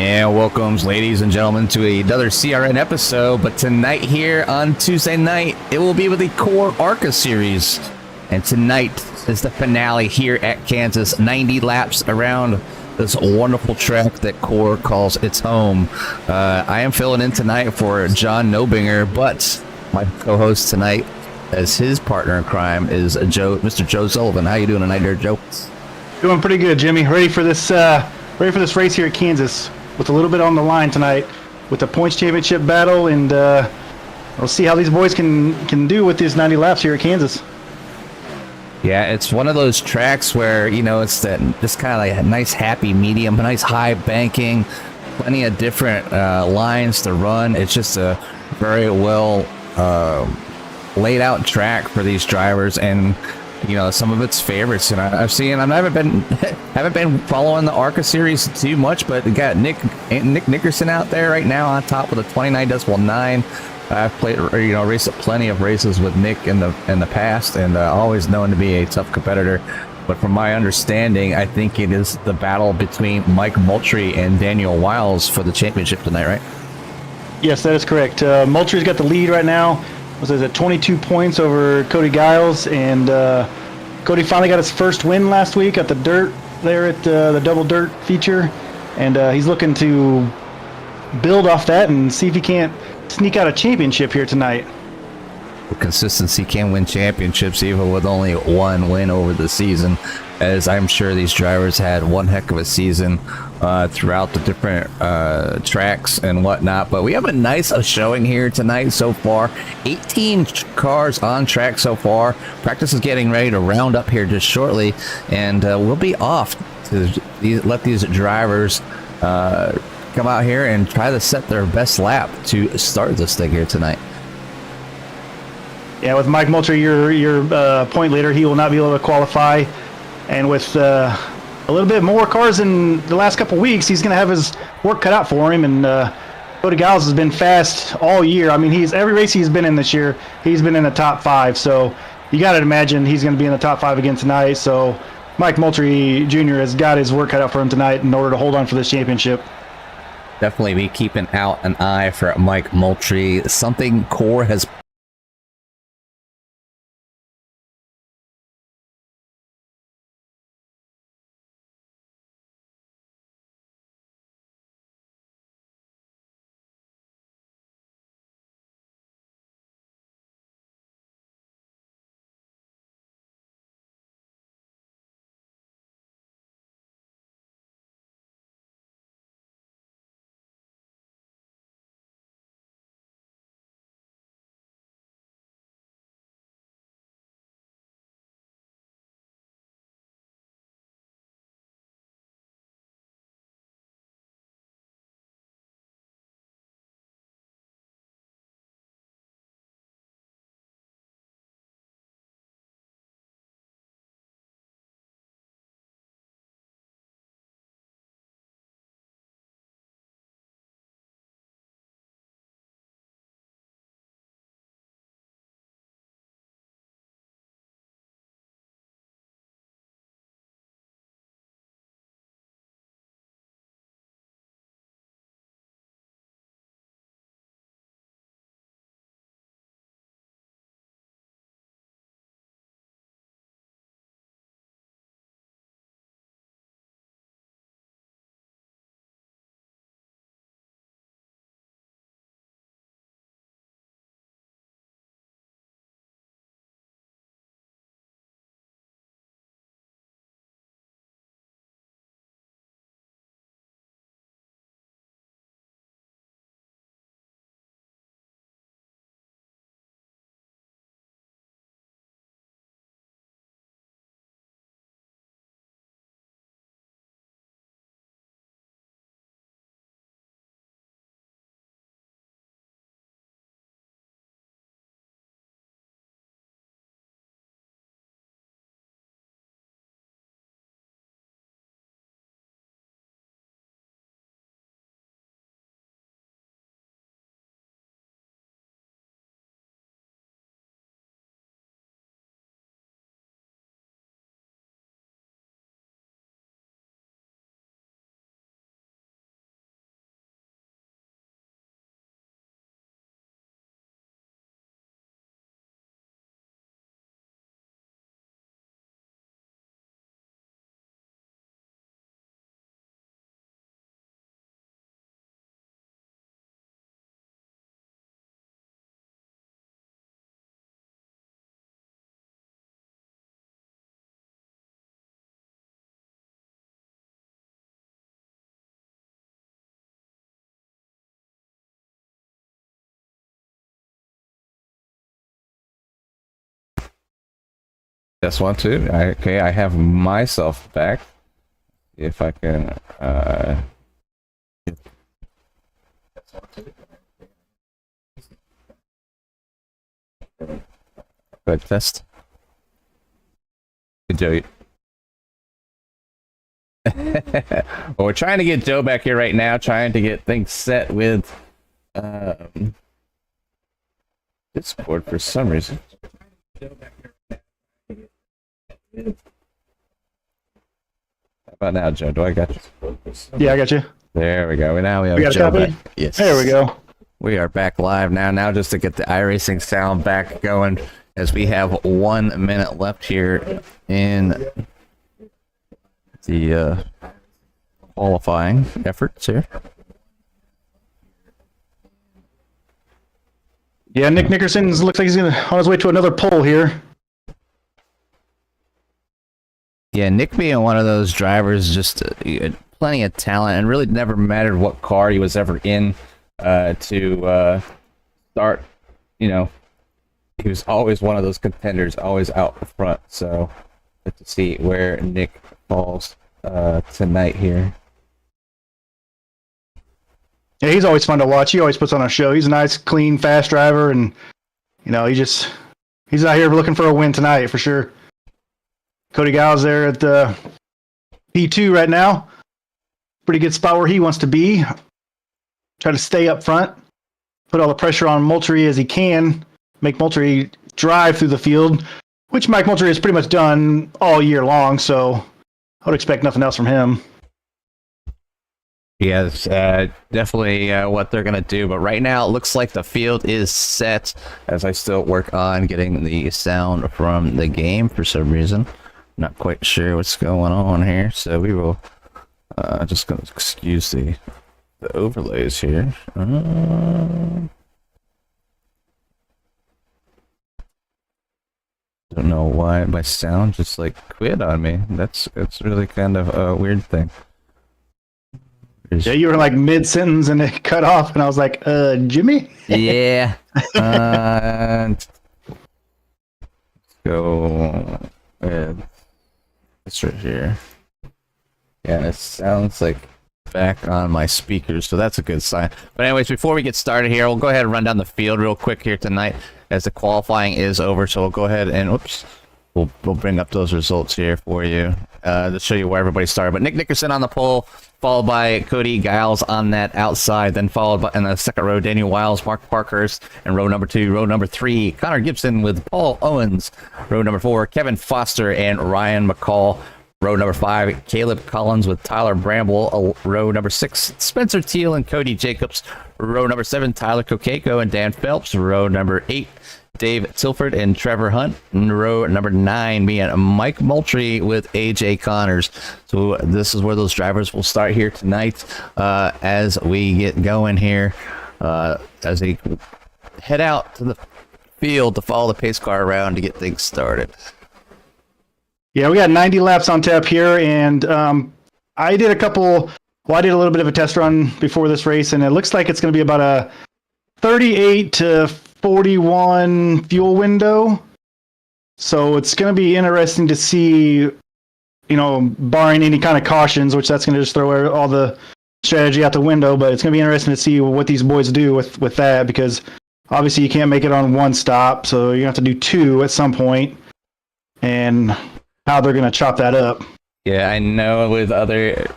And welcomes, ladies and gentlemen, to another CRN episode. But tonight, here on Tuesday night, it will be with the Core Arca series. And tonight is the finale here at Kansas. 90 laps around this wonderful track that Core calls its home. I am filling in tonight for John Nobinger, but my co-host tonight, as his partner in crime, is Mr. Joe Sullivan. How you doing tonight, there, Joe? Doing pretty good, Jimmy. Ready for this race here at Kansas, with a little bit on the line tonight, with the points championship battle, and we'll see how these boys can do with these 90 laps here at Kansas. Yeah, it's one of those tracks where, you know, it's that just kind of like a nice happy medium, a nice high banking, plenty of different lines to run. It's just a very well laid out track for these drivers, and you know, some of its favorites. And I've seen, I haven't been following the Arca series too much, but we got Nick Nickerson out there right now on top with a 29.9. I've played, you know, raced plenty of races with Nick in the past, and always known to be a tough competitor. But from my understanding, I think it is the battle between Mike Moultrie and Daniel Wiles for the championship tonight, right? Yes, that is correct. Moultrie's got the lead right now. Was at 22 points over Cody Giles, and Cody finally got his first win last week at the dirt there at the double dirt feature, and he's looking to build off that and see if he can't sneak out a championship here tonight. Consistency can win championships even with only one win over the season, as I'm sure these drivers had one heck of a season throughout the different tracks and whatnot. But we have a nice showing here tonight so far. 18 cars on track so far. Practice is getting ready to round up here just shortly, and we'll be off to let these drivers come out here and try to set their best lap to start this thing here tonight. Yeah, with Mike Moultrie, your point leader, he will not be able to qualify. And with a little bit more cars in the last couple weeks, he's going to have his work cut out for him. And Cody Giles has been fast all year. I mean, every race he's been in this year, he's been in the top 5. So you got to imagine he's going to be in the top 5 again tonight. So Mike Moultrie Jr. has got his work cut out for him tonight in order to hold on for this championship. Definitely be keeping out an eye for Mike Moultrie. Something Core has This one too. Okay, I have myself back. If I can good test. Good Joe. Well, we're trying to get Joe back here right now, trying to get things set with Discord for some reason. How about now, Joe? Do I got you? Yeah, I got you. There we go. Now we have got a Joe copy? back. Yes. There we go. We are back live now. Now just to get the iRacing sound back going, as we have 1 minute left here in the qualifying efforts here. Yeah, Nick Nickerson looks like he's on his way to another pole here. Yeah, Nick being one of those drivers, just plenty of talent, and really never mattered what car he was ever in to start. You know, he was always one of those contenders, always out front. So good to see where Nick falls tonight here. Yeah, he's always fun to watch. He always puts on a show. He's a nice, clean, fast driver, and you know, he's out here looking for a win tonight for sure. Cody Giles there at the P2 right now. Pretty good spot where he wants to be. Try to stay up front. Put all the pressure on Moultrie as he can. Make Moultrie drive through the field, which Mike Moultrie has pretty much done all year long, so I would expect nothing else from him. Yes, definitely what they're going to do. But right now, it looks like the field is set as I still work on getting the sound from the game for some reason. Not quite sure what's going on here. So we will just going to excuse the overlays here. Don't know why my sound just like quit on me. It's really kind of a weird thing. Yeah, you were like mid-sentence and it cut off, and I was like, Jimmy? Yeah. Let's go with this right here. Yeah, it sounds like back on my speakers, so that's a good sign. But anyways, before we get started here, we'll go ahead and run down the field real quick here tonight as the qualifying is over. So we'll go ahead and, we'll bring up those results here for you to show you where everybody started. But Nick Nickerson on the pole, followed by Cody Giles on that outside, then followed by in the second row, Daniel Wiles, Mark Parkhurst, and row number 2, row number 3, Connor Gibson with Paul Owens, row number 4, Kevin Foster and Ryan McCall, row number 5, Caleb Collins with Tyler Bramble, row number 6, Spencer Teal and Cody Jacobs, row number 7, Tyler Kokeko and Dan Phelps, row number 8, Dave Tilford and Trevor Hunt, in row number 9 being Mike Moultrie with AJ Connors. So this is where those drivers will start here tonight as we get going here, as they head out to the field to follow the pace car around to get things started. Yeah, we got 90 laps on tap here, and I did a little bit of a test run before this race, and it looks like it's going to be about a 38 to 41 fuel window. So it's going to be interesting to see, you know, barring any kind of cautions, which that's going to just throw all the strategy out the window, but it's going to be interesting to see what these boys do with that, because obviously you can't make it on one stop, so you have to do 2 at some point, and how they're going to chop that up. Yeah, I know with other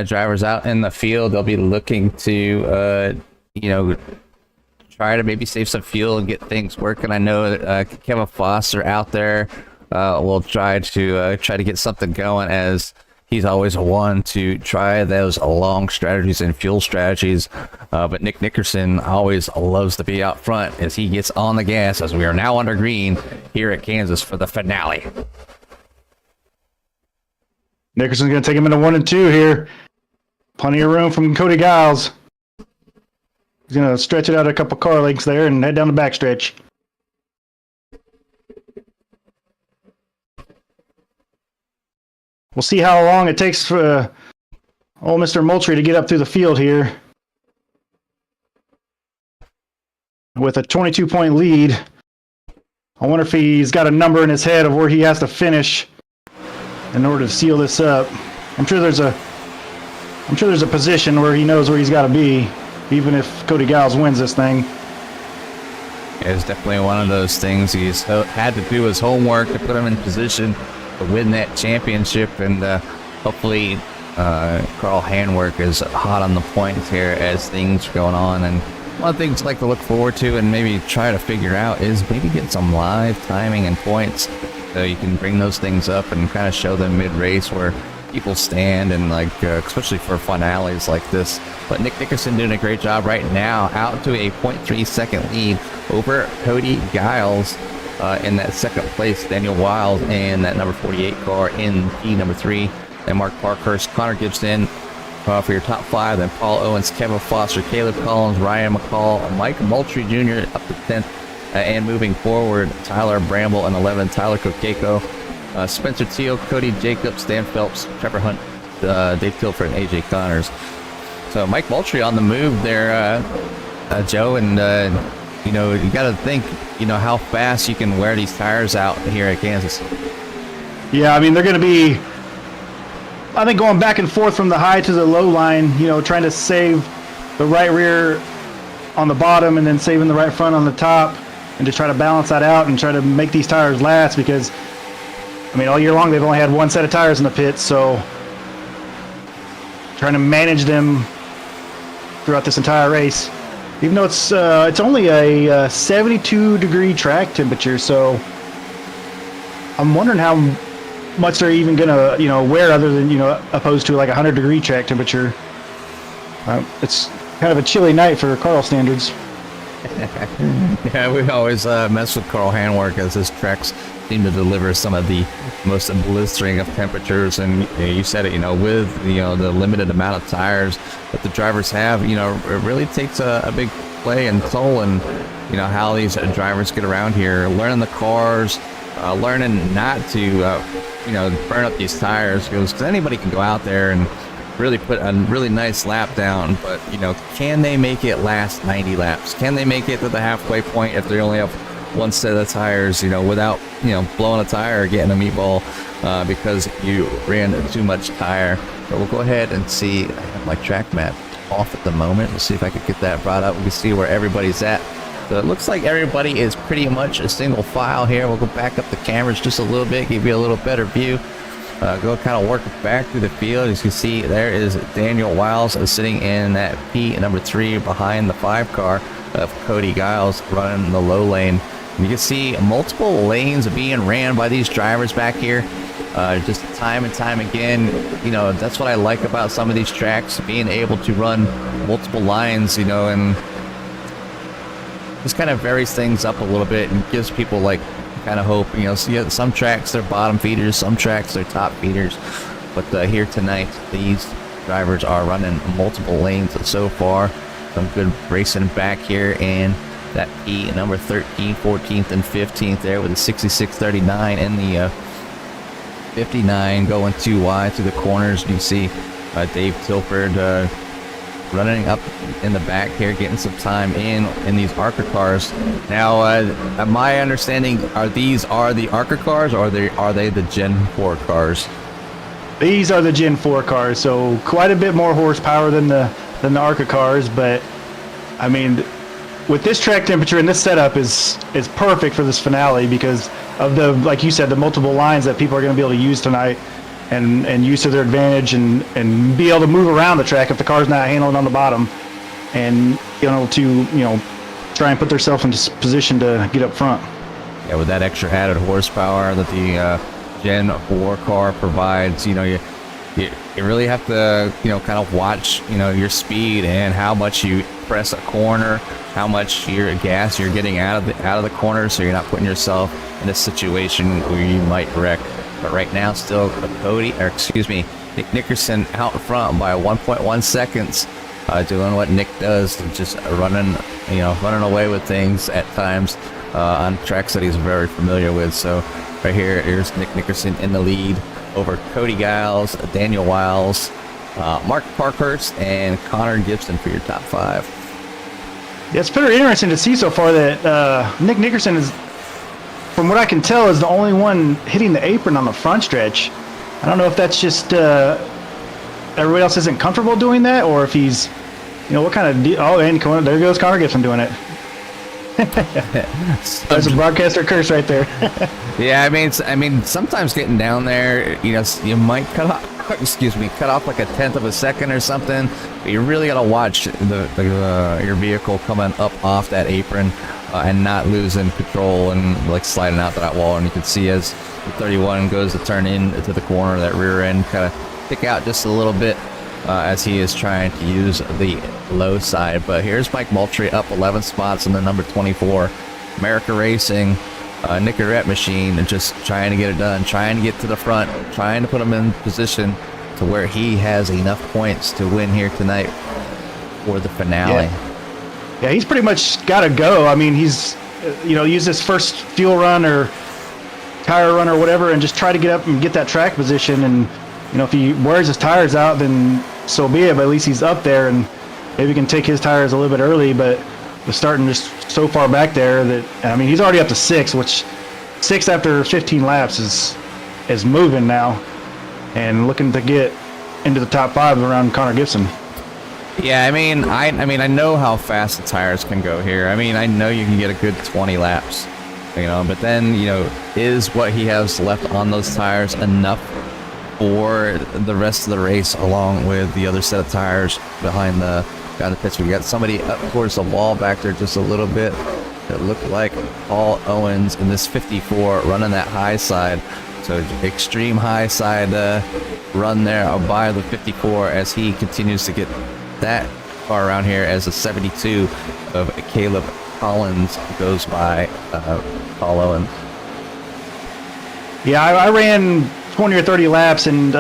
drivers out in the field, they'll be looking to, you know, try to maybe save some fuel and get things working. I know that Kevin Foster out there will try to get something going, as he's always one to try those long strategies and fuel strategies. But Nick Nickerson always loves to be out front as he gets on the gas, as we are now under green here at Kansas for the finale. Nickerson's going to take him into 1 and 2 here. Plenty of room from Cody Giles. He's going to stretch it out a couple car lengths there and head down the backstretch. We'll see how long it takes for old Mr. Moultrie to get up through the field here. With a 22-point lead. I wonder if he's got a number in his head of where he has to finish in order to seal this up. I'm sure there's a position where he knows where he's got to be, even if Cody Giles wins this thing. It's definitely one of those things. He's had to do his homework to put him in position to win that championship, and hopefully Carl Handwerk is hot on the points here as things are going on. And one of the things I like to look forward to and maybe try to figure out is maybe get some live timing and points so you can bring those things up and kind of show them mid-race where people stand, and like especially for finales like this. But Nick Nickerson doing a great job right now, out to a 0.3 second lead over Cody Giles in that second place, Daniel Wild, and that number 48 car in P number 3, and Mark Parkhurst, Connor Gibson for your top 5, then Paul Owens, Kevin Foster, Caleb Collins, Ryan McCall, Mike Moultrie Jr. up to 10th, and moving forward, Tyler Bramble in 11th, Tyler Kokeko, Spencer Teal, Cody Jacobs, Dan Phelps, Trevor Hunt, Dave Tilford, and AJ Connors. So Mike Moultrie on the move there, Joe, and you know, you got to think, you know, how fast you can wear these tires out here at Kansas. Yeah, I mean, they're going to be, I think, going back and forth from the high to the low line, you know, trying to save the right rear on the bottom and then saving the right front on the top, and to try to balance that out and try to make these tires last, because I mean, all year long they've only had one set of tires in the pits, so trying to manage them throughout this entire race, even though it's only a 72-degree track temperature. So I'm wondering how much they're even gonna, you know, wear, other than, you know, opposed to like 100-degree track temperature. It's kind of a chilly night for Carl standards. Yeah, we always mess with Carl Handwerk as his tracks seem to deliver some of the most blistering of temperatures. And you said it, you know, with, you know, the limited amount of tires that the drivers have, you know, it really takes a big play and toll in, you know, how these drivers get around here, learning the cars, learning not to, you know, burn up these tires, because anybody can go out there and really put a really nice lap down, but, you know, can they make it last 90 laps? Can they make it to the halfway point if they only have one set of tires, you know, without, you know, blowing a tire or getting a meatball because you ran too much tire? But we'll go ahead and see. I have my track map off at the moment. Let's see if I could get that brought up. We can see where everybody's at. So it looks like everybody is pretty much a single file here. We'll go back up the cameras just a little bit, give you a little better view. Go kind of work back through the field. As you can see, there is Daniel Wiles sitting in that P number 3 behind the 5 car of Cody Giles running the low lane. And you can see multiple lanes being ran by these drivers back here. Just time and time again, you know, that's what I like about some of these tracks, being able to run multiple lines, you know, and just kind of varies things up a little bit and gives people like kind of hope. You know, so some tracks they're bottom feeders, some tracks they're top feeders, but here tonight these drivers are running multiple lanes so far. Some good racing back here, and that P number 13, 14th, and 15th there with the 6639 and the 59 going too wide through the corners. You see Dave Tilford running up in the back here, getting some time in these Arca cars. Now, my understanding, are the Arca cars, or are they the Gen 4 cars? These are the Gen 4 cars, so quite a bit more horsepower than the Arca cars. But I mean, with this track temperature and this setup is perfect for this finale, because of the, like you said, the multiple lines that people are going to be able to use tonight, and use to their advantage, and be able to move around the track if the car's not handling on the bottom, and be able to, you know, try and put themselves into position to get up front. Yeah, with that extra added horsepower that the Gen 4 car provides, you know, you really have to, you know, kind of watch, you know, your speed and how much you press a corner, how much your gas you're getting out of the corner, so you're not putting yourself in a situation where you might wreck. But right now, still Nick Nickerson out front by 1.1 seconds, doing what Nick does, just running away with things at times on tracks that he's very familiar with. So right here's Nick Nickerson in the lead over Cody Giles, Daniel Wiles, Mark Parkhurst, and Connor Gibson for your top 5. Yeah, it's pretty interesting to see so far that Nick Nickerson is from what I can tell, is the only one hitting the apron on the front stretch. I don't know if that's just everybody else isn't comfortable doing that, or if he's, what kind of oh, and there goes Connor Gibson doing it. That's a broadcaster curse right there. Yeah, I mean, sometimes getting down there, you might cut off like a tenth of a second or something. But you really gotta watch your vehicle coming up off that apron and not losing control and like sliding out to that wall. And you can see as the 31 goes to turn into the corner, that rear end kind of stick out just a little bit as he is trying to use the low side. But here's Mike Moultrie up 11 spots in the number 24 America Racing Nicorette machine, and just trying to get it done, trying to get to the front, trying to put him in position to where he has enough points to win here tonight for the finale. Yeah, he's pretty much got to go. I mean, he's use this first fuel run or tire run or whatever, and just try to get up and get that track position. And if he wears his tires out, then so be it. But at least he's up there, and maybe he can take his tires a little bit early. But the starting just so far back there that he's already up to 6, which 6 after 15 laps is moving now, and looking to get into the top 5 around Connor Gibson. Yeah, I know how fast the tires can go here. I know you can get a good 20 laps, but then, is what he has left on those tires enough for the rest of the race, along with the other set of tires behind the pits? We got somebody up towards the wall back there just a little bit. It looked like Paul Owens in this 54 running that high side. So extreme high side run there by the 54 as he continues to get that far around here as the 72 of Caleb Collins goes by Paul Owens. Yeah, I ran 20 or 30 laps, and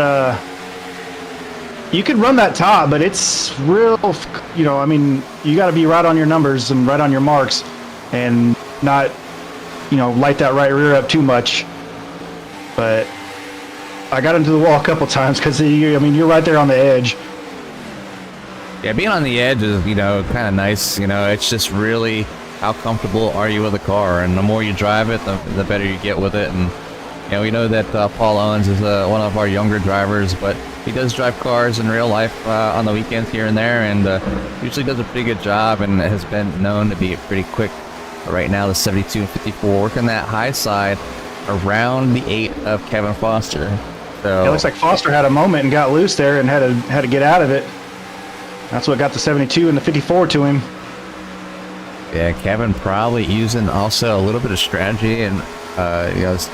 you could run that top, but it's real, you got to be right on your numbers and right on your marks, and not, light that right rear up too much. But I got into the wall a couple times because, you're right there on the edge. Yeah, being on the edge is, kind of nice. It's just really how comfortable are you with the car, and the more you drive it, the better you get with it. And we know that Paul Owens is one of our younger drivers, but he does drive cars in real life on the weekends here and there, and usually does a pretty good job and has been known to be pretty quick. Right now, the 72 and 54 working that high side around the 8 of Kevin Foster. So it looks like Foster had a moment and got loose there and had to get out of it. That's what got the 72 and the 54 to him. Yeah, Kevin probably using also a little bit of strategy and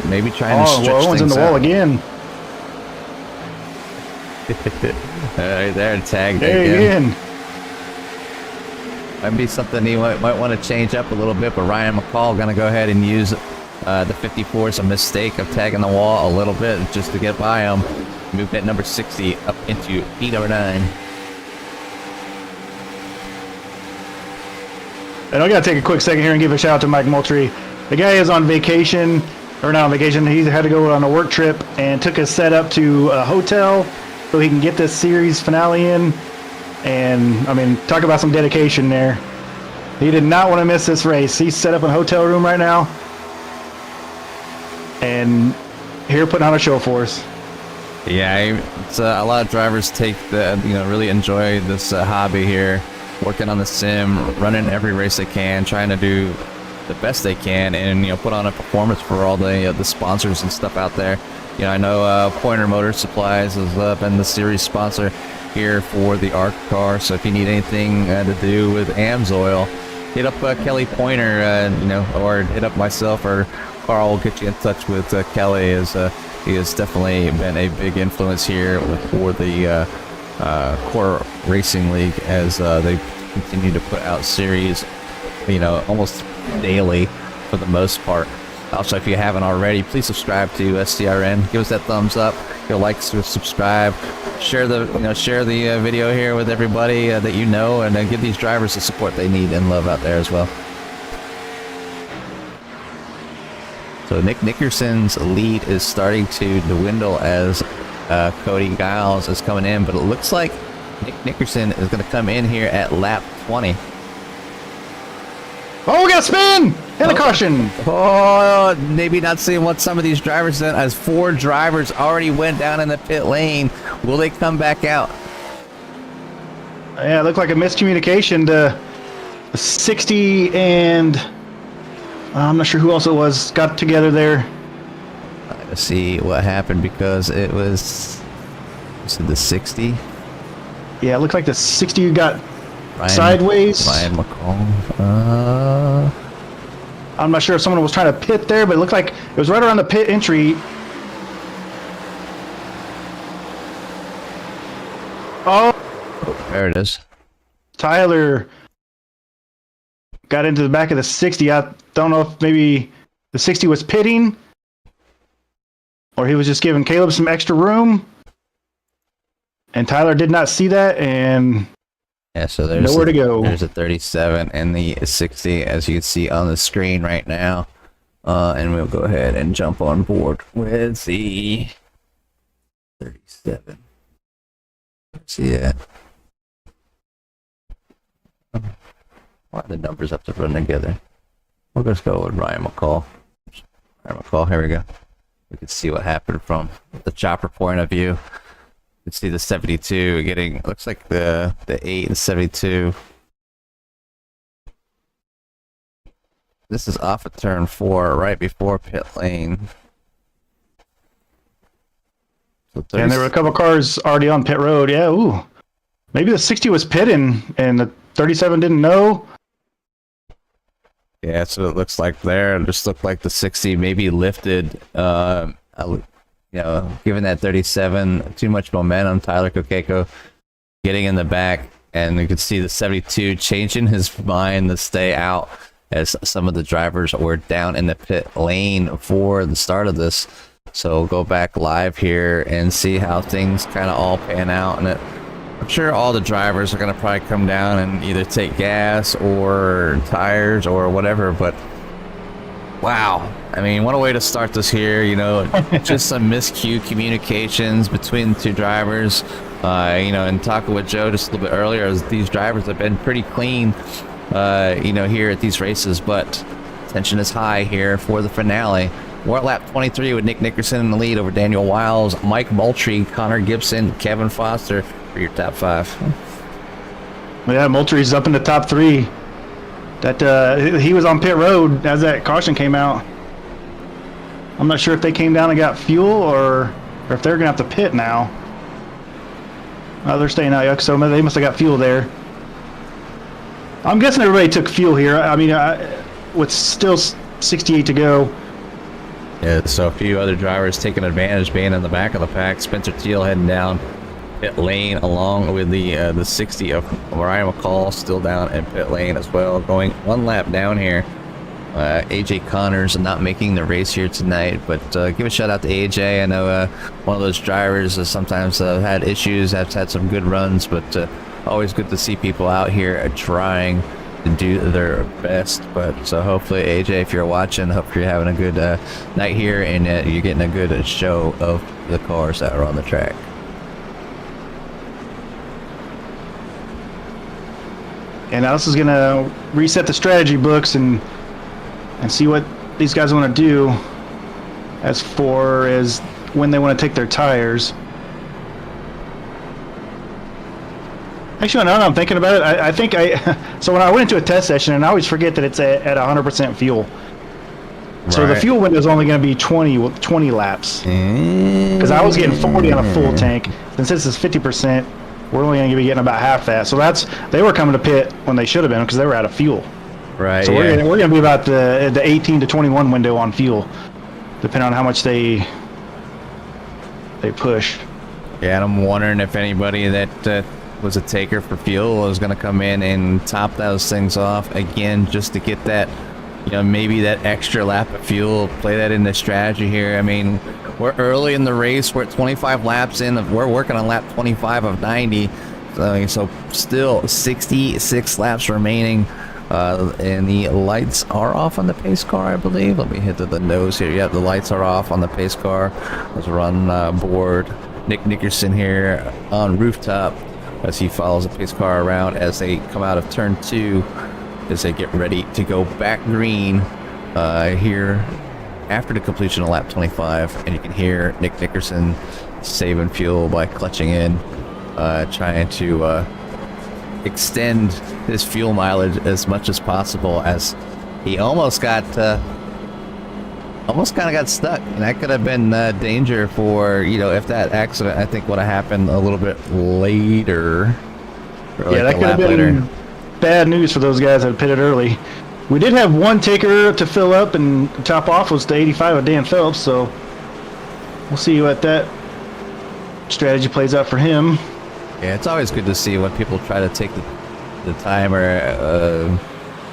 maybe trying to stretch Owen's in the wall again. Right there, tagged again. Might be something he might want to change up a little bit, but Ryan McCall going to go ahead and use the 54 is a mistake of tagging the wall a little bit just to get by him. Move that number 60 up into feet number 9. And I got to take a quick second here and give a shout out to Mike Moultrie. The guy is on vacation, or not on vacation. He had to go on a work trip and took his setup to a hotel so he can get this series finale in. And, talk about some dedication there. He did not want to miss this race. He's set up in a hotel room right now, and here putting on a show for us. Yeah, it's a lot of drivers really enjoy this hobby here, working on the sim, running every race they can, trying to do the best they can, and put on a performance for all the sponsors and stuff out there. I know Pointer Motor Supplies has been the series sponsor here for the Arca car, so if you need anything to do with AMSOIL, hit up Kelly Pointer, or hit up myself, or Carl will get you in touch with Kelly, as he has definitely been a big influence here for the Core Racing League as they continue to put out series, almost daily for the most part. Also, if you haven't already, please subscribe to STRN. Give us that thumbs up. Like, subscribe, share the video here with everybody that you know, and give these drivers the support they need and love out there as well. So Nick Nickerson's lead is starting to dwindle as Cody Giles is coming in, but it looks like Nick Nickerson is going to come in here at lap 20. Oh, we got a spin! And a caution. Oh, maybe not seeing what some of these drivers done, as 4 drivers already went down in the pit lane. Will they come back out? Yeah, it looked like a miscommunication to 60 and I'm not sure who else it was, got together there. Let's see what happened, because it was the 60. Yeah, it looked like the 60 got Ryan, sideways. Ryan McCall. I'm not sure if someone was trying to pit there, but it looked like it was right around the pit entry. Oh, There it is. Tyler got into the back of the 60. I don't know if maybe the 60 was pitting or he was just giving Caleb some extra room. And Tyler did not see that, and Yeah, so there's nowhere to go. There's a 37 and the 60, as you can see on the screen right now. And we'll go ahead and jump on board with the 37. Let's see that. Why are the numbers have to run together? We'll just go with Ryan McCall. Ryan McCall, here we go. We can see what happened from the chopper point of view. You can see the 72 getting, looks like the 8 and 72. This is off of turn 4, right before pit lane. So And there were a couple cars already on pit road. Yeah, ooh. Maybe the 60 was pitting and the 37 didn't know. Yeah, that's what it looks like there. It just looked like the 60 maybe lifted, given that 37, too much momentum. Tyler Kokeko getting in the back, and you could see the 72 changing his mind to stay out, as some of the drivers were down in the pit lane for the start of this. So we'll go back live here and see how things kind of all pan out. And I'm sure all the drivers are going to probably come down and either take gas or tires or whatever, but wow. I mean, what a way to start this here, just some miscue communications between the two drivers. And talking with Joe just a little bit earlier, as these drivers have been pretty clean, here at these races, but tension is high here for the finale. We're at lap 23 with Nick Nickerson in the lead over Daniel Wiles, Mike Moultrie, Connor Gibson, Kevin Foster for your top 5. Yeah, Moultrie's up in the top 3. That he was on pit road as that caution came out. I'm not sure if they came down and got fuel or if they're going to have to pit now. Oh, they're staying out, so they must have got fuel there. I'm guessing everybody took fuel here. I mean, with still 68 to go. Yeah, so a few other drivers taking advantage, being in the back of the pack. Spencer Teal heading down pit lane along with the 60 of Ryan McCall still down in pit lane as well, going one lap down here. AJ Connors not making the race here tonight, but give a shout out to AJ. I know one of those drivers sometimes had issues, have had some good runs, but always good to see people out here trying to do their best. But hopefully, AJ, if you're watching, hope you're having a good night here, and you're getting a good show of the cars that are on the track. And now this is going to reset the strategy books and see what these guys want to do as far as when they want to take their tires. Actually, now that I'm thinking about it, I think so when I went into a test session, and I always forget that it's at 100% fuel. Right. So the fuel window is only going to be 20 laps. Because I was getting 40 on a full tank. And since it's 50%, we're only going to be getting about half that. So they were coming to pit when they should have been because they were out of fuel. Right. So we're going to be about the 18 to 21 window on fuel, depending on how much they push. Yeah, and I'm wondering if anybody that was a taker for fuel was going to come in and top those things off again, just to get that, maybe that extra lap of fuel. Play that in the strategy here. I mean, we're early in the race. We're at 25 laps in. We're working on lap 25 of 90. So still 66 laps remaining. And the lights are off on the pace car, I believe. Let me hit the nose here. Yeah, the lights are off on the pace car. Let's run board. Nick Nickerson here on rooftop as he follows the pace car around as they come out of turn 2, as they get ready to go back green here after the completion of lap 25, and you can hear Nick Nickerson saving fuel by clutching in, trying to extend his fuel mileage as much as possible, as he almost kind of got stuck, and that could have been danger for, if that accident, I think, would have happened a little bit later. Yeah, that could have been bad news for those guys that pitted early. We did have one taker to fill up, and top off was the 85 of Dan Phelps, so we'll see what that strategy plays out for him. Yeah, it's always good to see when people try to take the time or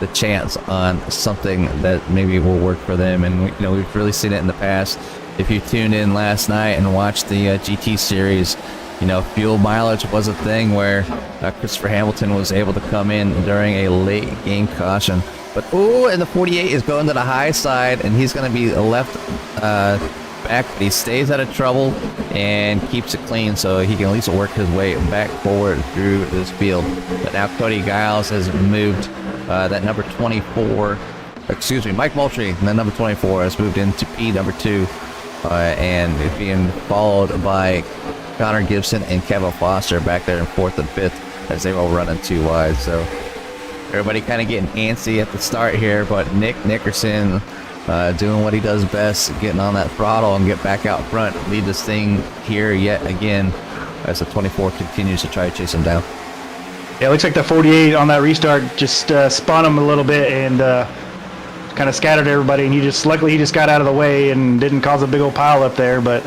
the chance on something that maybe will work for them. And we've really seen it in the past. If you tuned in last night and watched the GT series, fuel mileage was a thing where Christopher Hamilton was able to come in during a late game caution. But and the 48 is going to the high side, and he's going to be left back, but he stays out of trouble and keeps it clean, so he can at least work his way back forward through this field. But now Cody Giles has moved that number 24, Mike Moultrie, and that number 24 has moved into P number 2, and it's being followed by Connor Gibson and Kevin Foster back there in 4th and 5th as they will run in 2 wide. So everybody kind of getting antsy at the start here, but Nick Nickerson doing what he does best, getting on that throttle and get back out front, lead this thing here yet again as the 24 continues to try to chase him down. Yeah, it looks like the 48 on that restart just spun him a little bit and kind of scattered everybody, and luckily he just got out of the way and didn't cause a big old pile up there, but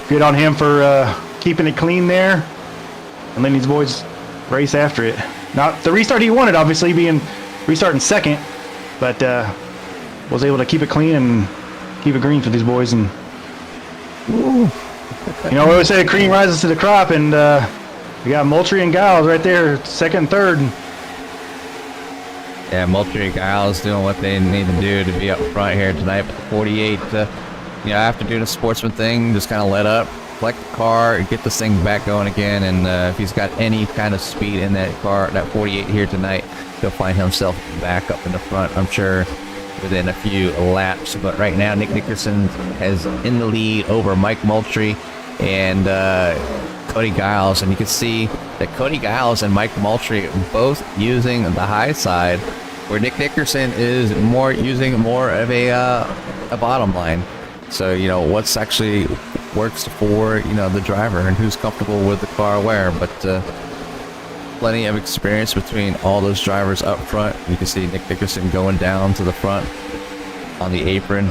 good on him for keeping it clean there and letting these boys race after it. Not the restart he wanted, obviously, being restarting second, but was able to keep it clean and keep it green for these boys. And we always say the cream rises to the crop, and we got Moultrie and Giles right there, second and third. Yeah, Moultrie and Giles doing what they need to do to be up front here tonight. But the 48, after doing a sportsman thing, just kind of let up, collect the car, and get this thing back going again. And if he's got any kind of speed in that car, that 48 here tonight, he'll find himself back up in the front, I'm sure, within a few laps. But right now, Nick Nickerson is in the lead over Mike Moultrie and Cody Giles, and you can see that Cody Giles and Mike Moultrie both using the high side, where Nick Nickerson is using more of a bottom line. So what's actually works for the driver and who's comfortable with the car where. But plenty of experience between all those drivers up front. You can see Nick Nickerson going down to the front on the apron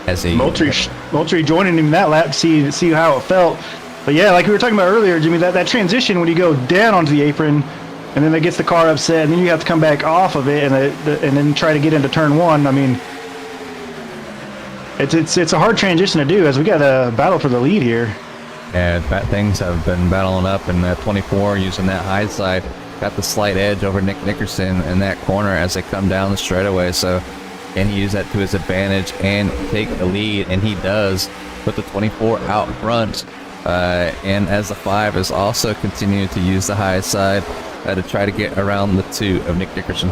as he Moultrie joining him that lap to see how it felt. But yeah, like we were talking about earlier, Jimmy, that transition when you go down onto the apron and then that gets the car upset, and then you have to come back off of it and then try to get into turn one. I mean, it's a hard transition to do as we got a battle for the lead here. Yeah, things have been battling up, and that 24 using that high side got the slight edge over Nick Nickerson in that corner as they come down the straightaway. So can he use that to his advantage and take the lead? And he does, put the 24 out front. And as the 5 is also continuing to use the high side to try to get around the 2 of Nick Nickerson.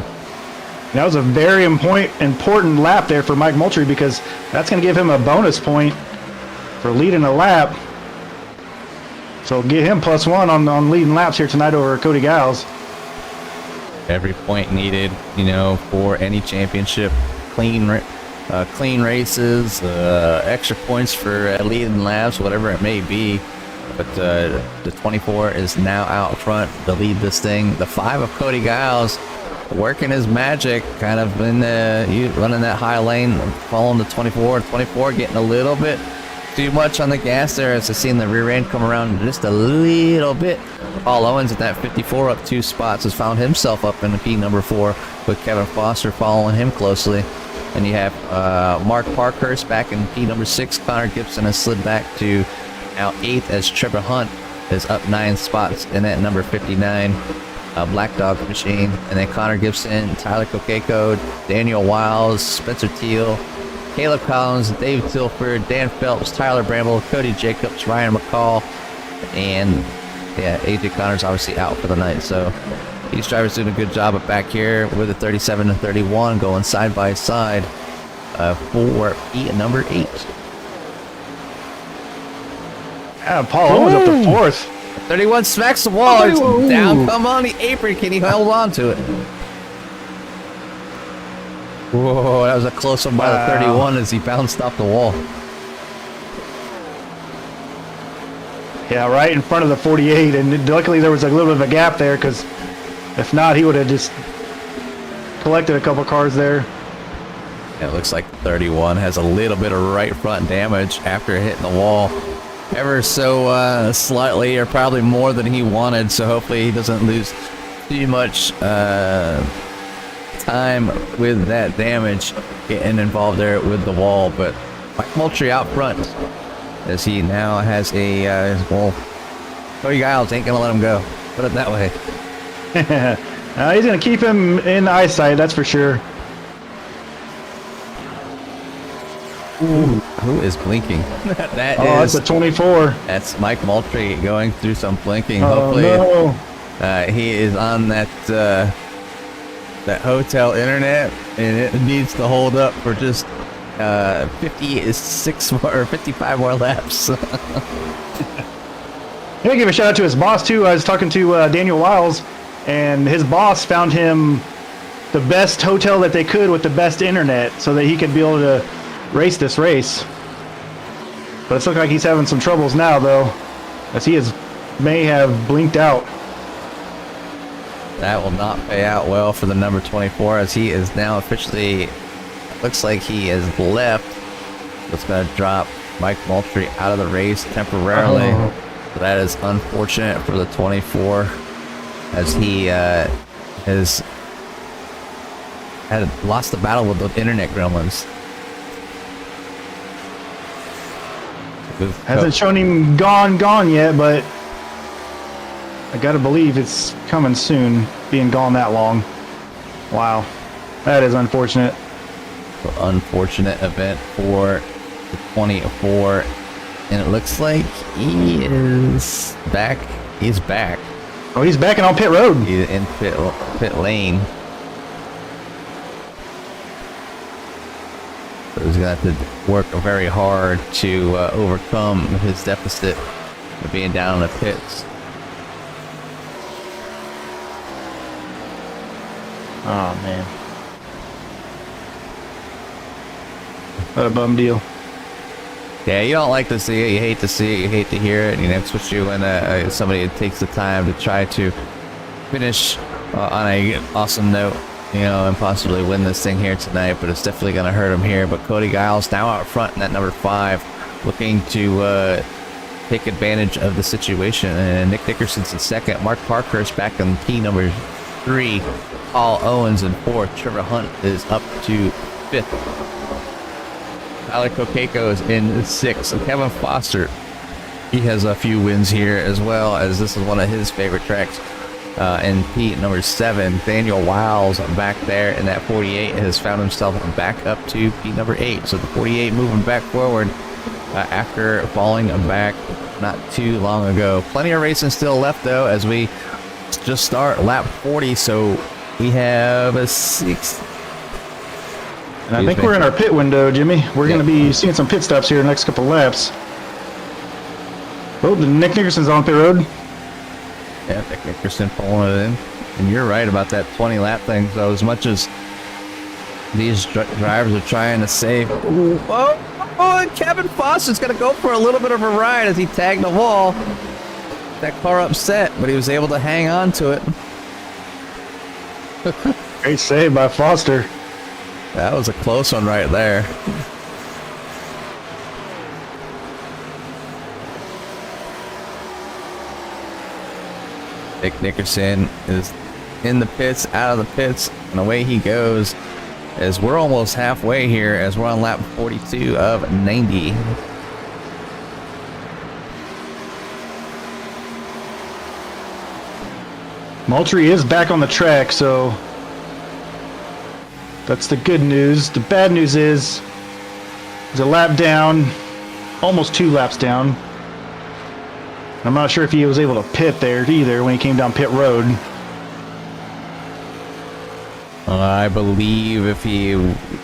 That was a very important lap there for Mike Moultrie, because that's going to give him a bonus point for leading a lap. So get him +1 on leading laps here tonight over Cody Giles. Every point needed, for any championship. Clean races, extra points for leading laps, whatever it may be. But the 24 is now out front to lead this thing. The 5 of Cody Giles working his magic, kind of running that high lane, following the 24. 24 getting a little bit too much on the gas there as I seen the rear end come around just a little bit. Paul Owens at that 54 up 2 spots has found himself up in the P number 4 with Kevin Foster following him closely. And you have Mark Parkhurst back in P number 6. Connor Gibson has slid back to now 8th as Trevor Hunt is up 9 spots in that number 59 Black Dog machine. And then Connor Gibson, Tyler Kokeko, Daniel Wiles, Spencer Teal, Caleb Collins, Dave Tilford, Dan Phelps, Tyler Bramble, Cody Jacobs, Ryan McCall, and AJ Connor's obviously out for the night. So These drivers doing a good job of back here with the 37 and 31 going side by side for number 8. Yeah, Paul Owens up to 4th. 31 smacks the wall. It's down. Come on the apron. Can he hold on to it? Whoa, that was a close one by the 31 as he bounced off the wall. Yeah, right in front of the 48, and luckily there was a little bit of a gap there, because if not, he would have just collected a couple cars there. It looks like 31 has a little bit of right front damage after hitting the wall. Ever so slightly, or probably more than he wanted, so hopefully he doesn't lose too much time with that damage getting involved there with the wall. But Mike Moultrie out front, as he now has a well, Cody Giles ain't gonna let him go, put it that way. He's gonna keep him in eyesight, that's for sure. Ooh, who is blinking? That's a 24. That's Mike Moultrie going through some blinking. Oh, Hopefully no. he is on that that hotel internet, and it needs to hold up for just 56 more or 55 more laps. I'm gonna give a shout out to his boss too. I was talking to Daniel Wiles, and his boss found him the best hotel that they could with the best internet, so that he could be able to race this race. But it's looking like he's having some troubles now, though, as he may have blinked out. That will not pay out well for the number 24, as he is now officially, looks like he has left. It's going to drop Mike Moultrie out of the race temporarily. So that is unfortunate for the 24, as he has lost the battle with the internet gremlins. Hasn't shown him gone yet, but I gotta believe it's coming soon, being gone that long. Wow, that is unfortunate. Unfortunate event for the 24, and it looks like he is back. He's back. Oh, he's backing on pit road. He's in pit lane. So he's going to have to work very hard to overcome his deficit of being down in the pits. Oh, man. What a bum deal. Yeah, you don't like to see it. You hate to see it. You hate to hear it. You know, especially when somebody takes the time to try to finish on a awesome note, you know, and possibly win this thing here tonight. But it's definitely going to hurt him here. But Cody Giles now out front in that number 5, looking to take advantage of the situation. And Nick Dickerson's in second. Mark Parkhurst back in P number 3. Paul Owens in 4th. Trevor Hunt is up to 5th. Tyler Kokeko is in 6th. And Kevin Foster, he has a few wins here, as well as this is one of his favorite tracks. And P number 7, Daniel Wiles back there in that 48 has found himself back up to P number 8. So the 48 moving back forward after falling back not too long ago. Plenty of racing still left, though, as we just start lap 40. So we have a 6. And I think we're in our pit window, Jimmy. We're going to be seeing some pit stops here in the next couple laps. Oh, Nick Nickerson's on pit road. Yeah, Nick Nickerson pulling it in. And you're right about that 20 lap thing. So as much as these drivers are trying to save... Oh, and Kevin Foster's going to go for a little bit of a ride as he tagged the wall. That car upset, but he was able to hang on to it. Great save by Foster. That was a close one right there. Nick Nickerson is in the pits, out of the pits, and away he goes, as we're almost halfway here, as we're on lap 42 of 90. Moultrie is back on the track, so that's the good news. The bad news is he's a lap down, almost 2 laps down. I'm not sure if he was able to pit there either when he came down pit road. I believe if he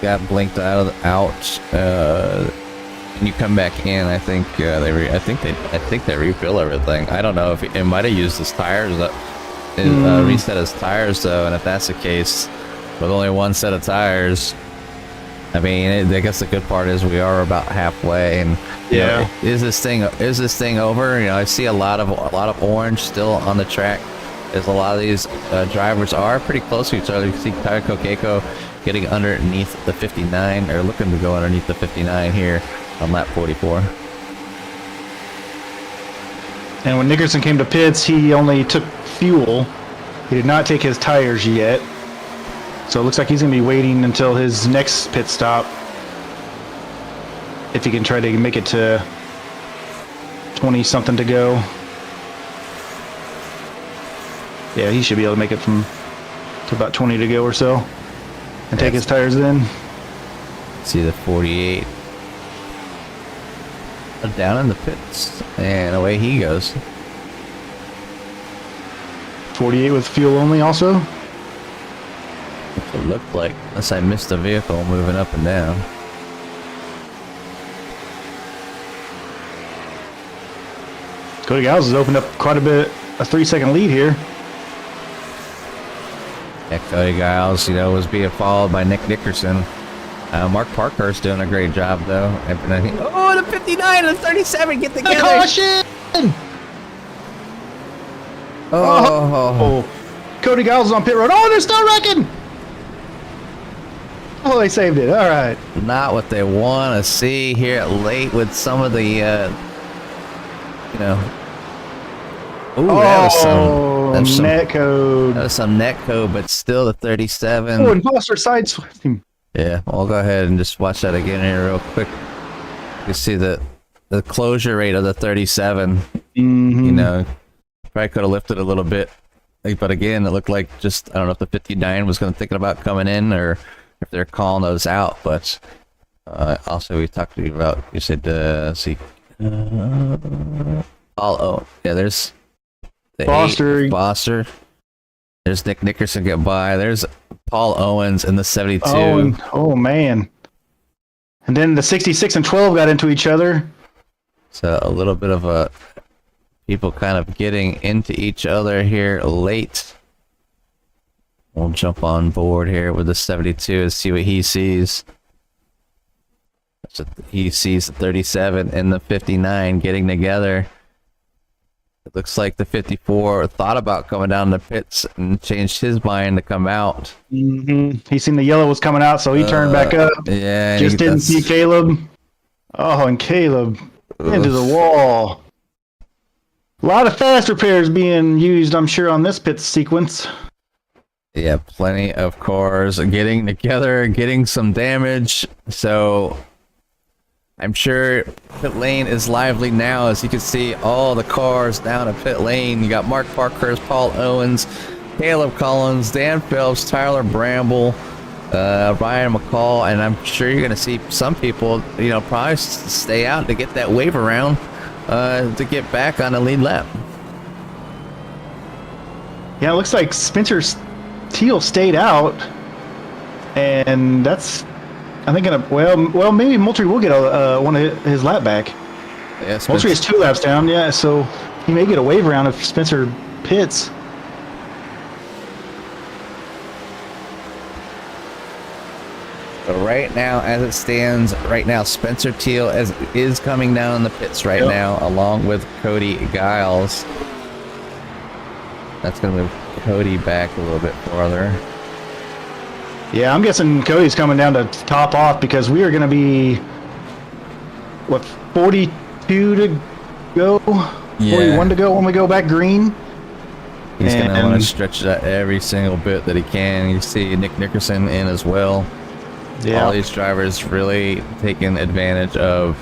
got blinked out, and you come back in, I think they refill everything. I don't know if it might have used his tires up, reset his tires though, and if that's the case, with only one set of tires, I mean, I guess the good part is we are about halfway, and yeah, is this thing over? I see a lot of orange still on the track. As a lot of these drivers are pretty close to each other. You can see Taiko Keiko getting underneath the 59, or looking to go underneath the 59 here on lap 44. And when Nickerson came to pits, he only took fuel. He did not take his tires yet. So it looks like he's going to be waiting until his next pit stop, if he can try to make it to 20-something to go. Yeah, he should be able to make it to about 20 to go or so, and take his tires in. See the 48 down in the pits, and away he goes. 48 with fuel only also. It looked like, unless I missed a vehicle moving up and down. Cody Giles has opened up quite a bit, a 3-second lead here. Yeah, Cody Giles, was being followed by Nick Nickerson. Mark Parkhurst doing a great job though. And I think, the 59 and the 37 get together. Caution! Oh. Cody Giles is on pit road. Oh, they're still wrecking! Oh, they saved it. All right. Not what they want to see here late with some of the, that was some net code. That was some net code, but still the 37. Oh, and Foster sideswiped him. Yeah, I'll go ahead and just watch that again here real quick. You see the closure rate of the 37. Mm-hmm. Probably could have lifted a little bit, but again, it looked like just, I don't know if the 59 was thinking about coming in or if they're calling those out. But also we talked to you about, you said, yeah, there's the Foster. There's Nick Nickerson get by. There's Paul Owens in the 72. Oh man. And then the 66 and 12 got into each other. So a little bit of a people kind of getting into each other here late. We'll jump on board here with the 72 and see what he sees. So he sees the 37 and the 59 getting together. It looks like the 54 thought about coming down the pits and changed his mind to come out. Mm-hmm. He seen the yellow was coming out, so he turned back up. Yeah. Just didn't see Caleb. Oh, and Caleb into the wall. A lot of fast repairs being used, I'm sure, on this pit sequence. Yeah, plenty of cars getting together, getting some damage. So I'm sure pit lane is lively now, as you can see all the cars down at pit lane. You got Mark Parkhurst, Paul Owens, Caleb Collins, Dan Phelps, Tyler Bramble, Ryan McCall, and I'm sure you're going to see some people, probably stay out to get that wave around to get back on the lead lap. Yeah, it looks like Spencer Teal stayed out, and that's, I think, well, maybe Moultrie will get one of his lap back. Yeah, Moultrie is 2 laps down, yeah, so he may get a wave around if Spencer pits. But right now, as it stands, Spencer Teal is coming down in the pits now, along with Cody Giles. That's going to move Cody back a little bit farther. Yeah, I'm guessing Cody's coming down to top off because we are going to be, 42 to go? Yeah. 41 to go when we go back green? He's going to want to stretch that every single bit that he can. You see Nick Nickerson in as well. Yeah. All these drivers really taking advantage of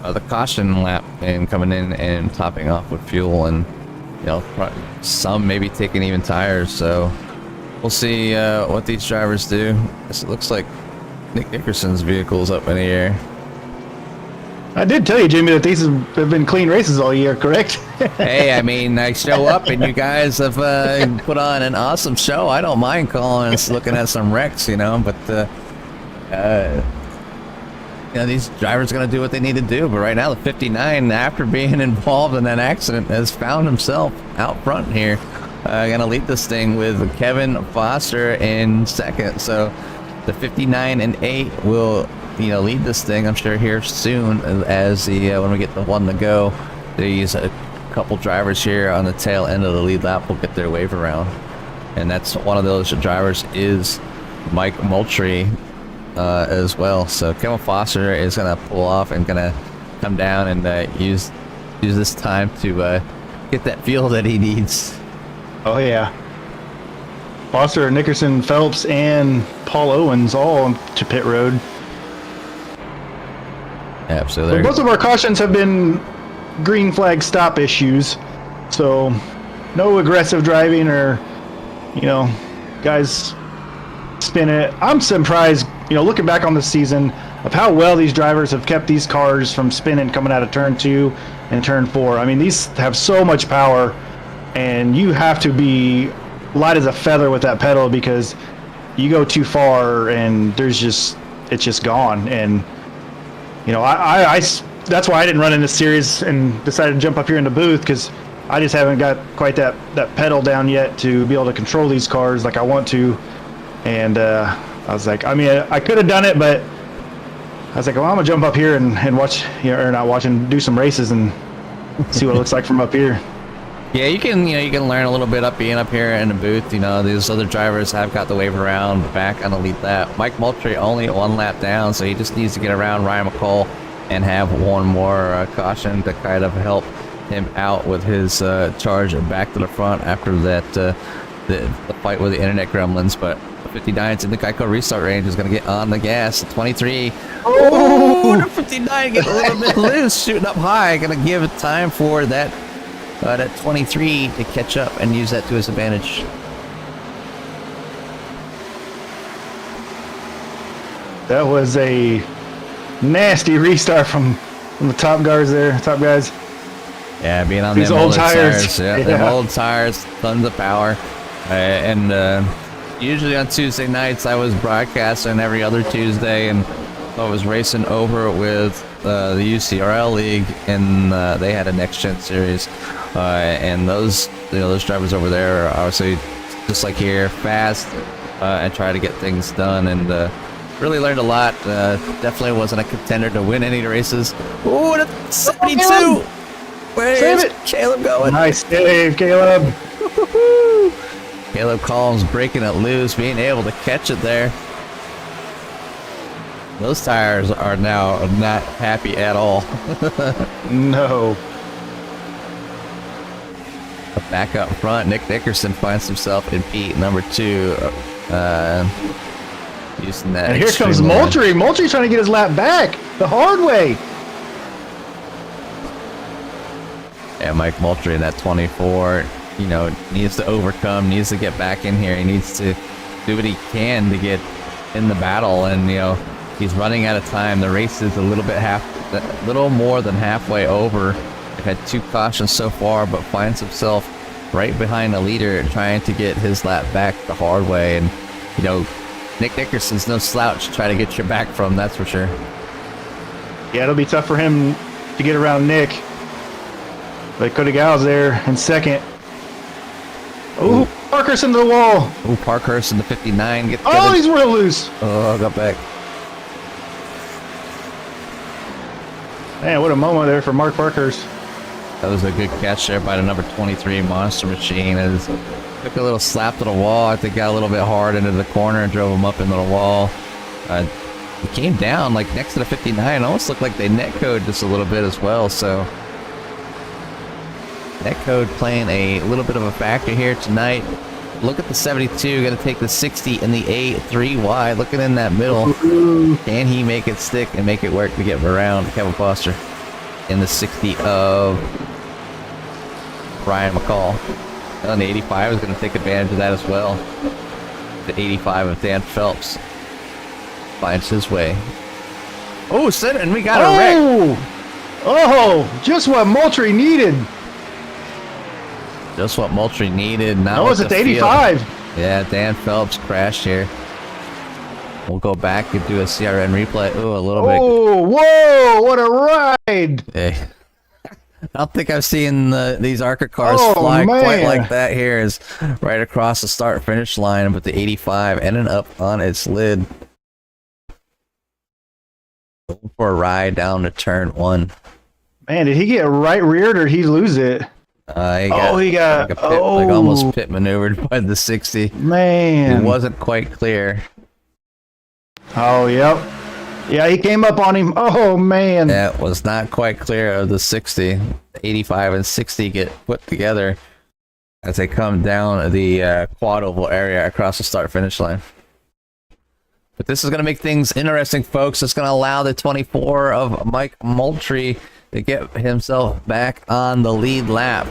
the caution lap and coming in and topping off with fuel, and some maybe taking even tires. So we'll see what these drivers do. It looks like Nick Nickerson's vehicle is up in the air. I did tell you, Jimmy, that these have been clean races all year, correct? Hey, I mean, I show up and you guys have put on an awesome show. I don't mind calling and looking at some wrecks, you know, but you know, these drivers are going to do what they need to do. But right now, the 59, after being involved in that accident, has found himself out front here. Going to lead this thing with Kevin Foster in second. So the 59 and 8 will, you know, lead this thing, I'm sure, here soon as the when we get the one to go. These a couple drivers here on the tail end of the lead lap will get their wave around. And that's one of those drivers is Mike Moultrie as well. So Kevin Foster is going to pull off and going to come down and use this time to get that fuel that he needs. Oh, yeah. Foster, Nickerson, Phelps, and Paul Owens all to pit road. Absolutely. Most of our cautions have been green flag stop issues. So no aggressive driving or, you know, guys spin it. I'm surprised, you know, looking back on the season of how well these drivers have kept these cars from spinning coming out of turn 2 and turn 4. I mean, these have so much power, and you have to be light as a feather with that pedal because you go too far and it's just gone. And you know, I that's why I didn't run in this series and decided to jump up here in the booth, because I just haven't got quite that pedal down yet to be able to control these cars like I want to. And I was like, I mean, I could have done it, but I was like, well, I'm gonna jump up here and watch, you know, or not watch, and do some races and see what it looks like from up here. Yeah, you can learn a little bit being up here in the booth. You know, these other drivers have got the wave around back on the lead lap. Mike Moultrie only 1 lap down, so he just needs to get around Ryan McCall and have one more caution to kind of help him out with his charge back to the front after that the fight with the internet gremlins. But the 59's in the Geico restart range is going to get on the gas. The 23, oh, the 59 getting a little bit loose, shooting up high. Going to give it time for that 23 to catch up and use that to his advantage. That was a nasty restart from the top guys there, top guys. Yeah, being on these them old tires. Yeah, them old tires, tons of power. And usually on Tuesday nights, I was broadcasting every other Tuesday, and I was racing over with the UCRL League, and they had a next gen series. And those drivers over there are obviously just like here, fast and try to get things done, and really learned a lot. Definitely wasn't a contender to win any races. Ooh, that's 72. Where's Caleb going? Nice save, Caleb. Caleb Collins breaking it loose, being able to catch it there. Those tires are now not happy at all. No. Back up front, Nick Nickerson finds himself in P number 2. Using that. And here comes Moultrie. Moultrie trying to get his lap back the hard way. Yeah, Mike Moultrie in that 24, you know, needs to overcome, needs to get back in here. He needs to do what he can to get in the battle, and you know, he's running out of time. The race is a little more than halfway over. They've had 2 cautions so far, but finds himself right behind the leader trying to get his lap back the hard way. And you know, Nick Nickerson's no slouch to try to get your back from, that's for sure. Yeah, it'll be tough for him to get around Nick. But Cody Gow's there in second. Oh, Parkhurst into the wall. Oh, Parkhurst in the 59. He's real loose. Oh, got back. Man, what a moment there for Mark Parkhurst. That was a good catch there by the number 23 Monster Machine. It took a little slap to the wall. I think got a little bit hard into the corner and drove him up into the wall. He came down like next to the 59. Almost looked like they netcode just a little bit as well. So netcode playing a little bit of a factor here tonight. Look at the 72. Going to take the 60 and the 8 3 wide. Looking in that middle. Can he make it stick and make it work to get around Kevin Foster in the 60 of Ryan McCall? And the 85 is going to take advantage of that as well. The 85 of Dan Phelps finds his way. Oh, center, and we got a wreck. Oh, just what Moultrie needed. Just what Moultrie needed. Now Oh, it's at the 85. Yeah, Dan Phelps crashed here. We'll go back and do a CRN replay. Ooh, a little bit. Oh, whoa, what a ride. Hey. I don't think I've seen these Arca cars Oh, fly quite man. like that here. Is right across the start-finish line with the 85 ending up on its lid. Going for a ride down to turn 1. Man, did he get right reared or did he lose it? He got like, like almost pit maneuvered by the 60. Man. It wasn't quite clear. Oh, yep. Yeah, he came up on him. Oh, man. That was not quite clear of the 60. 85 and 60 get put together as they come down the quad oval area across the start-finish line. But this is going to make things interesting, folks. It's going to allow the 24 of Mike Moultrie to get himself back on the lead lap.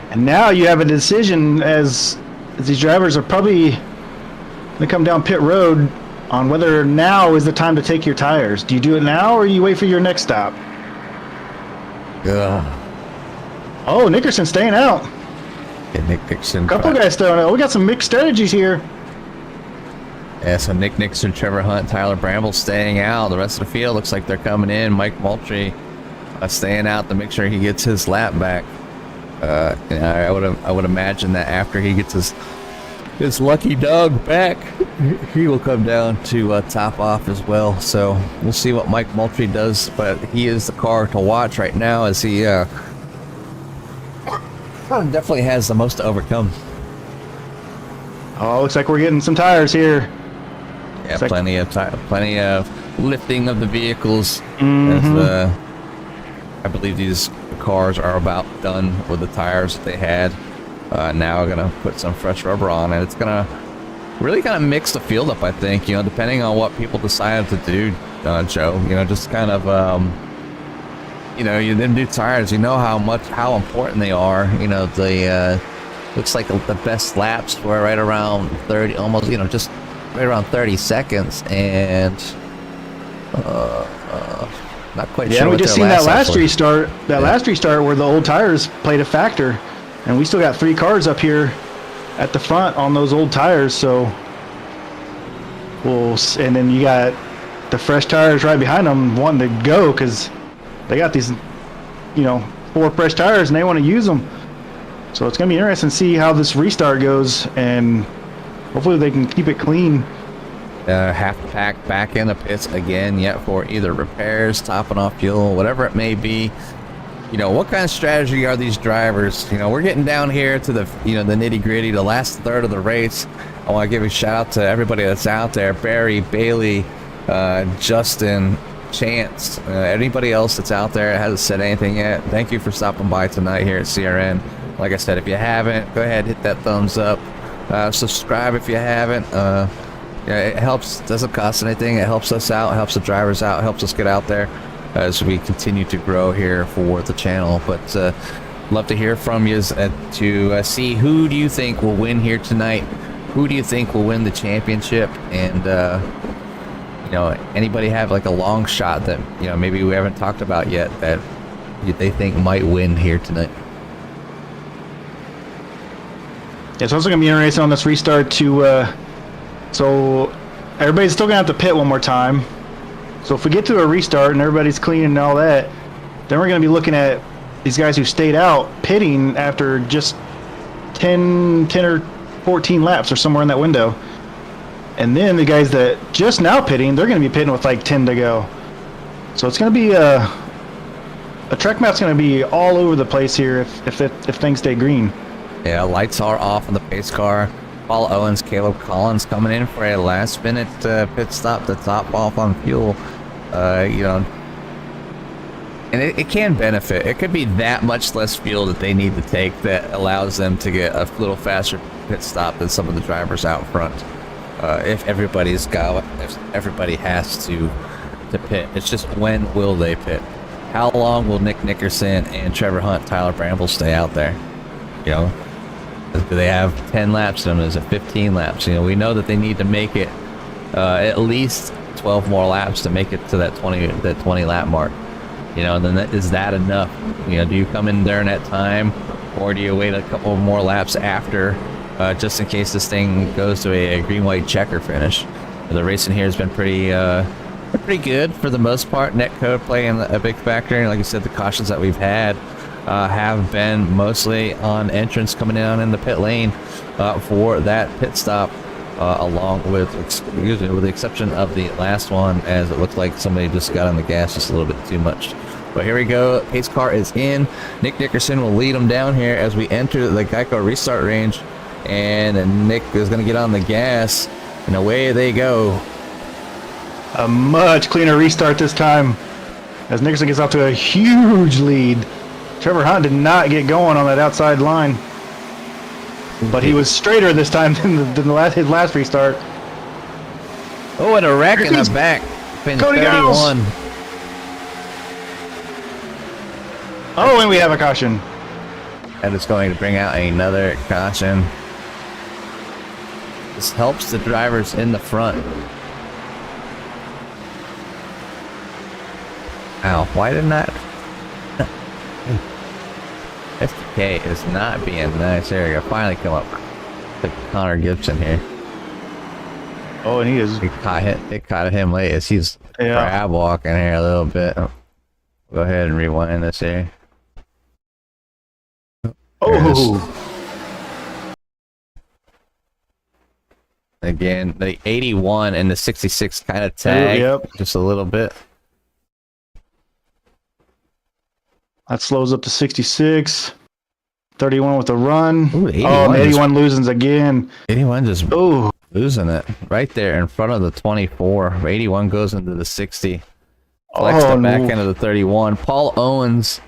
And now you have a decision as these drivers are probably going to come down pit road on whether now is the time to take your tires. Do you do it now or you wait for your next stop? Ugh. Oh, Nickerson staying out. Yeah, Nick Nixon. A couple guys staying out. We got some mixed strategies here. Yeah, so Nick Nixon, Trevor Hunt, Tyler Bramble staying out. The rest of the field looks like they're coming in. Mike Moultrie staying out to make sure he gets his lap back. I would imagine that after he gets his lucky dog back, he will come down to top off as well. So we'll see what Mike Moultrie does, but he is the car to watch right now as he definitely has the most to overcome. Oh, looks like we're getting some tires here. Yeah, Like, plenty of lifting of the vehicles. Mhm. As I believe these cars are about done with the tires that they had. Now we're gonna put some fresh rubber on, and it's gonna really kind of mix the field up. I think, you know, depending on what people decide to do, Joe. You know, just kind of you know, you them new tires. You know how important they are. You know, the looks like the best laps were right around 30, almost, you know, just right around 30 seconds, and not quite sure. Yeah, we what just their seen that last actually. restart. Last restart where the old tires played a factor, and we still got 3 cars up here at the front on those old tires. So and then you got the fresh tires right behind them wanting to go because they got these, you know, 4 fresh tires and they want to use them. So it's gonna be interesting to see how this restart goes, and hopefully they can keep it clean. Half pack back in the pits again, yet for either repairs, topping off fuel, whatever it may be. You know, what kind of strategy are these drivers? You know, we're getting down here to the, you know, the nitty gritty, the last third of the race. I want to give a shout out to everybody that's out there: Barry, Bailey, Justin, Chance, anybody else that's out there that hasn't said anything yet. Thank you for stopping by tonight here at CRN. Like I said, if you haven't, go ahead, hit that thumbs up. Subscribe if you haven't. Yeah, it helps. Doesn't cost anything. It helps us out. It helps the drivers out. It helps us get out there as we continue to grow here for the channel. But love to hear from you to see who do you think will win here tonight. Who do you think will win the championship? And you know, anybody have like a long shot that, you know, maybe we haven't talked about yet that they think might win here tonight? Yeah, so it's going to be interesting on this restart to. So everybody's still gonna have to pit one more time. So if we get to a restart and everybody's clean and all that, then we're gonna be looking at these guys who stayed out pitting after just 10 or 14 laps or somewhere in that window. And then the guys that just now pitting, they're gonna be pitting with like 10 to go. So it's gonna be a track map's gonna be all over the place here if things stay green. Yeah, lights are off on the pace car. Paul Owens, Caleb Collins coming in for a last-minute pit stop to top off on fuel. You know, and it can benefit. It could be that much less fuel that they need to take that allows them to get a little faster pit stop than some of the drivers out front. If everybody has to pit, it's just when will they pit? How long will Nick Nickerson and Trevor Hunt, Tyler Bramble stay out there? You know. Do they have 10 laps in them? Is it 15 laps? You know, we know that they need to make it at least 12 more laps to make it to that 20 lap mark. You know, and then is that enough? You know, do you come in during that time, or do you wait a couple more laps after, just in case this thing goes to a green-white checker finish? The racing here has been pretty good for the most part. Netcode playing a big factor. Like I said, the cautions that we've had have been mostly on entrance coming in the pit lane for that pit stop, along with, with the exception of the last one, as it looked like somebody just got on the gas just a little bit too much. But here we go. Pace car is in. Nick Dickerson will lead them down here as we enter the Geico restart range, and Nick is going to get on the gas, and away they go. A much cleaner restart this time, as Nickerson gets off to a huge lead. Trevor Hunt did not get going on that outside line, but he was straighter this time than his last restart. Oh, and a wreck in the back. Cody Giles. Oh, and we have a caution. That is going to bring out another caution. This helps the drivers in the front. Ow, why did not... FTK is not being nice. There we go. Finally come up to Connor Gibson here. Oh, and he is... It caught him late as he's crab walking here a little bit. Go ahead and rewind this here. Oh! Again, the 81 and the 66 kind of tag just a little bit. That slows up to 66. 31 with a run. Ooh, 81 losing again. 81 just losing it right there in front of the 24. 81 goes into the 60. Flex the back end of the 31. Paul Owens,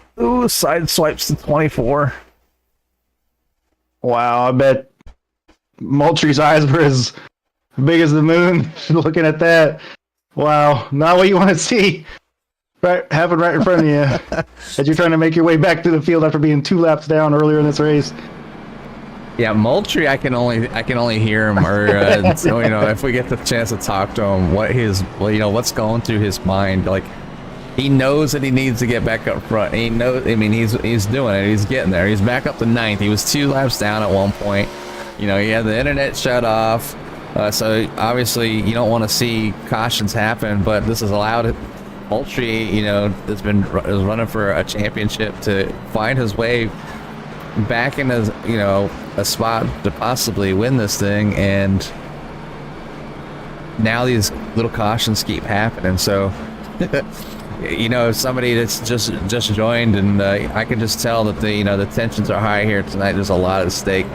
side swipes the 24. Wow, I bet Moultrie's eyes were as big as the moon looking at that. Wow, not what you want to see. Happen right in front of you as you're trying to make your way back to the field after being 2 laps down earlier in this race. Yeah, Moultrie, I can only hear him, or so, you know, if we get the chance to talk to him, what's going through his mind. Like, he knows that he needs to get back up front. He knows. I mean, he's doing it. He's getting there. He's back up to 9th. He was 2 laps down at one point. You know, he had the internet shut off, so obviously you don't want to see cautions happen. But this has allowed Moultrie, you know, is running for a championship, to find his way back in a spot to possibly win this thing. And now these little cautions keep happening. So, you know, somebody that's just joined, and I can just tell that the tensions are high here tonight. There's a lot at stake,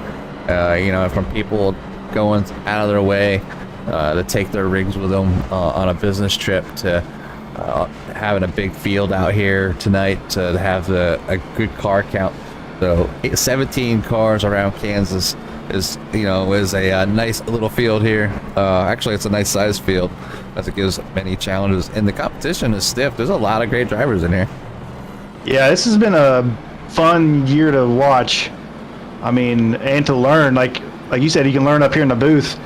you know, from people going out of their way to take their rigs with them on a business trip, to having a big field out here tonight to have a good car count. So 17 cars around Kansas is a nice little field here. Actually, it's a nice sized field, as it gives many challenges, and the competition is stiff. There's a lot of great drivers in here. Yeah, this has been a fun year to watch. I mean, and to learn, like you said, you can learn up here in the booth.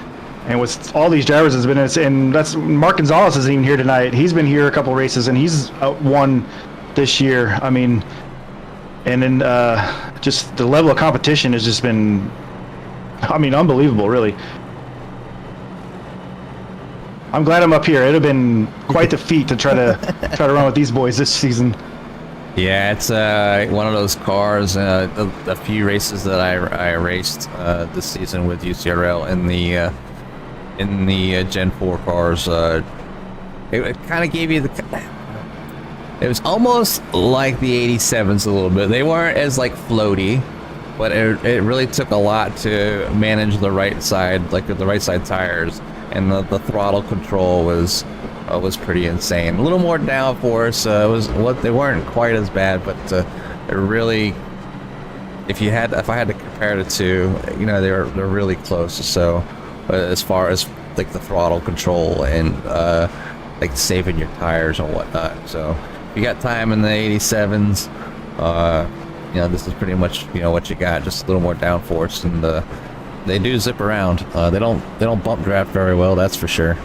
And with all these drivers has been, and that's Mark Gonzalez isn't even here tonight. He's been here a couple races, and he's won this year. I mean, and then just the level of competition has just been, I mean, unbelievable, really. I'm glad I'm up here. It'd have been quite the feat to try to run with these boys this season. Yeah, it's one of those cars. The few races that I raced this season with UCRL in the Gen 4 cars, it kind of gave you it was almost like the 87s a little bit. They weren't as like floaty, but it really took a lot to manage the right side, like the right side tires, and the throttle control was pretty insane. A little more downforce. They weren't quite as bad, but it really, if I had to compare the two, you know, they're really close. So as far as like the throttle control and like saving your tires and whatnot. So if you got time in the 87s, you know, this is pretty much, you know, what you got. Just a little more downforce, and they do zip around. They don't bump draft very well, that's for sure.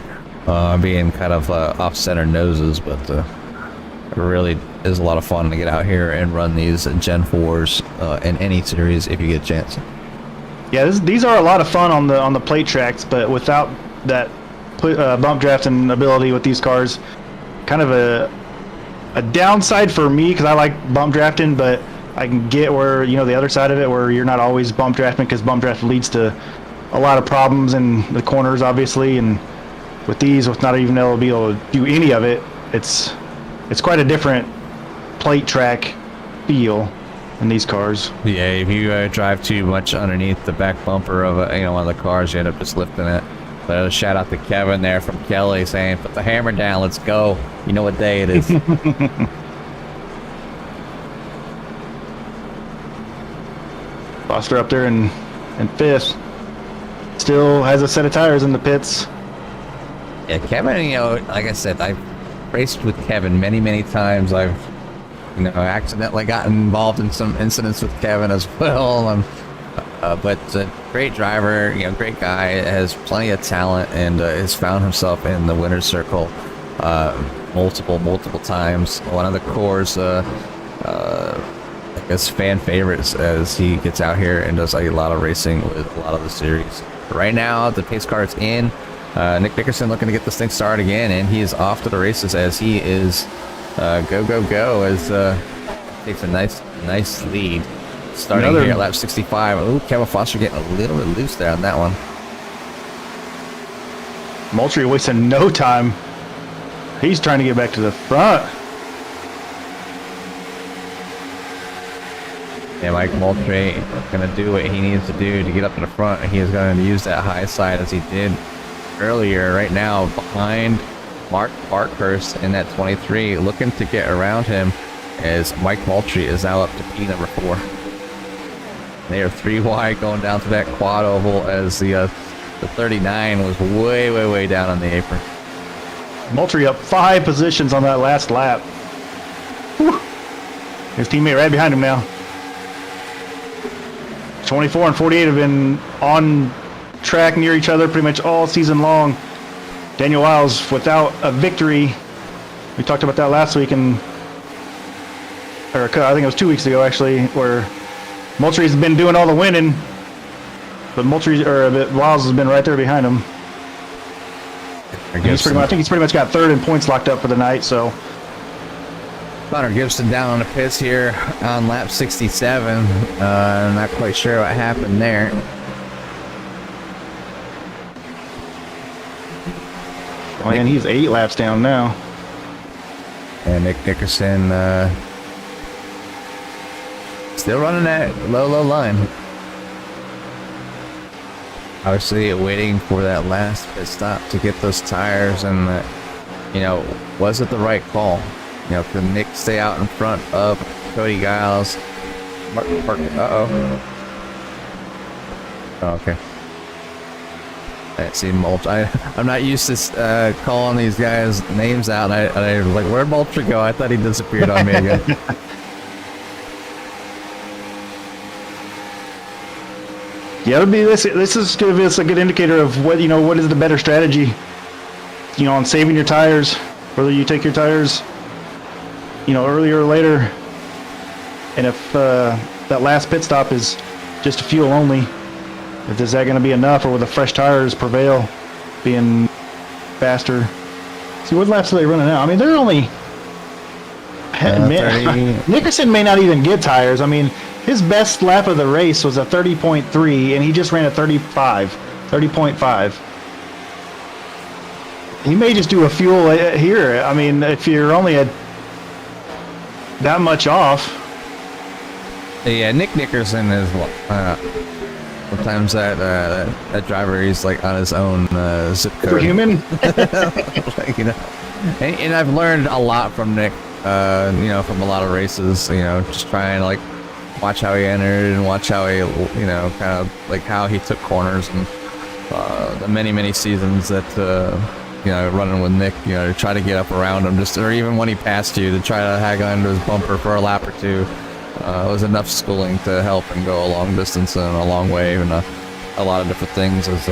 Being kind of off-center noses, but It really is a lot of fun to get out here and run these Gen 4s in any series if you get a chance. Yeah, these are a lot of fun on the plate tracks, but without that bump drafting ability with these cars, kind of a downside for me because I like bump drafting, but I can get where, you know, the other side of it where you're not always bump drafting because bump draft leads to a lot of problems in the corners, obviously, and with these, with not even able to do any of it, it's quite a different plate track feel in these cars. Yeah, if you drive too much underneath the back bumper of one of the cars, you end up just lifting it. But a shout out to Kevin there from Kelly saying, "Put the hammer down, let's go." You know what day it is. Foster up there in fifth. Still has a set of tires in the pits. Yeah, Kevin, you know, like I said, I've raced with Kevin many times. I've, you know, accidentally gotten involved in some incidents with Kevin as well. But great driver, you know, great guy, has plenty of talent, and has found himself in the winner's circle multiple times. One of the core's, I guess, fan favorites as he gets out here and does a lot of racing with a lot of the series. Right now, the pace car is in. Nick Dickerson looking to get this thing started again, and he is off to the races as he is go as takes a nice lead starting here at lap 65. Ooh, Kevin Foster getting a little bit loose there on that one. Moultrie wasting no time. He's trying to get back to the front. Yeah, Mike Moultrie going to do what he needs to do to get up in the front. He is going to use that high side as he did earlier. Right now, behind Mark Parkhurst in that 23, looking to get around him as Mike Moultrie is now up to P number 4. They are 3 wide going down to that quad oval as the 39 was way down on the apron. Moultrie up 5 positions on that last lap. Whew. His teammate right behind him now. 24 and 48 have been on track near each other pretty much all season long. Daniel Wiles without a victory. We talked about that last week, or I think it was 2 weeks ago actually, where Moultrie's been doing all the winning, but Wiles has been right there behind him. I think he's pretty much got third in points locked up for the night. So Connor Gibson down on the pits here on lap 67. Not quite sure what happened there. Oh, and he's 8 laps down now. And Nick Dickerson still running that low line. Obviously waiting for that last pit stop to get those tires, and you know, was it the right call? You know, could Nick stay out in front of Cody Giles? Oh, okay. I see Moultrie. I'm not used to calling these guys names out. And I was like, where'd Moultrie go? I thought he disappeared on me again. Yeah, it'll be this is going to be a good indicator of what is the better strategy. You know, on saving your tires, whether you take your tires, you know, earlier or later, and if that last pit stop is just fuel only, is that going to be enough, or will the fresh tires prevail, being faster? See, what laps are they running now? I mean, they're only. Nickerson may not even get tires. I mean, his best lap of the race was a 30.3, and he just ran a 30.5. He may just do a fuel here. I mean, if you're only that much off. Yeah, Nick Nickerson is sometimes that driver, he's like on his own zip code. Superhuman. Like, you know, and I've learned a lot from Nick. You know, from a lot of races. You know, just trying to like watch how he entered and watch how he, you know, kind of like how he took corners, and the many seasons that you know, running with Nick, you know, to try to get up around him, or even when he passed you, to try to hang on to his bumper for a lap or two. It was enough schooling to help him go a long distance and a long way, and a lot of different things. As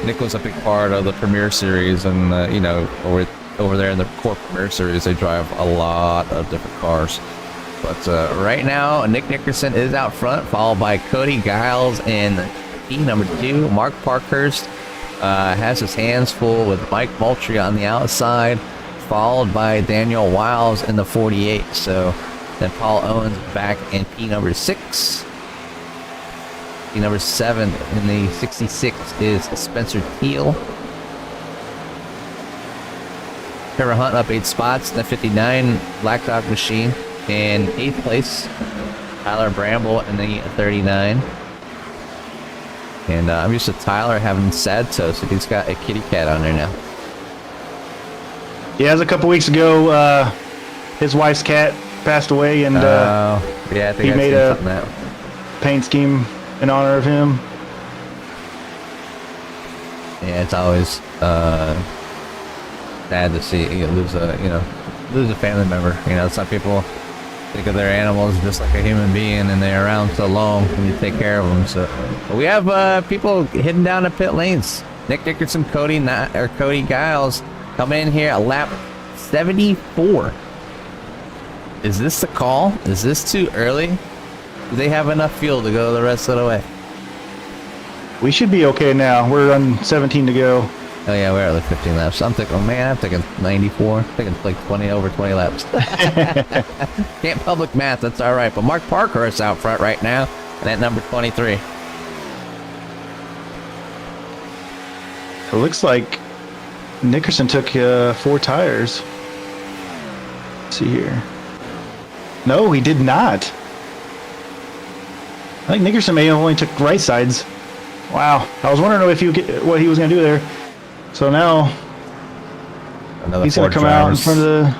Nick was a big part of the Premier Series, and you know, over there in the corporate nurseries, they drive a lot of different cars. But right now, Nick Nickerson is out front, followed by Cody Giles in P number 2. Mark Parkhurst has his hands full with Mike Moultrie on the outside, followed by Daniel Wiles in the 48. So then Paul Owens back in P number 6. P number 7 in the 66 is Spencer Teal. Trevor Hunt up 8 spots. The 59 Black Dog Machine in 8th place. Tyler Bramble in the 39. And I'm used to Tyler having sad toes, so he's got a kitty cat on there now. Yeah, it was a couple weeks ago. His wife's cat passed away, and yeah, I think he made a paint scheme in honor of him. Yeah, it's always sad to see you lose a family member. You know, some people think of their animals just like a human being, and they're around so long when you take care of them. So but we have people heading down the pit lanes. Nick Dickerson, Cody Giles coming in here at lap 74. Is this the call? Is this too early? Do they have enough fuel to go the rest of the way? We should be okay now. We're on 17 to go. Oh yeah, we're at like 15 laps. I'm thinking, oh man, I'm thinking 94. I'm thinking like 20 laps. Can't public math, that's all right. But Mark Parkhurst out front right now, and at number 23. It looks like Nickerson took 4 tires. Let's see here. No, he did not. I think Nickerson may have only took right sides. Wow, I was wondering what he was going to do there. So now he's going to come out in front of the...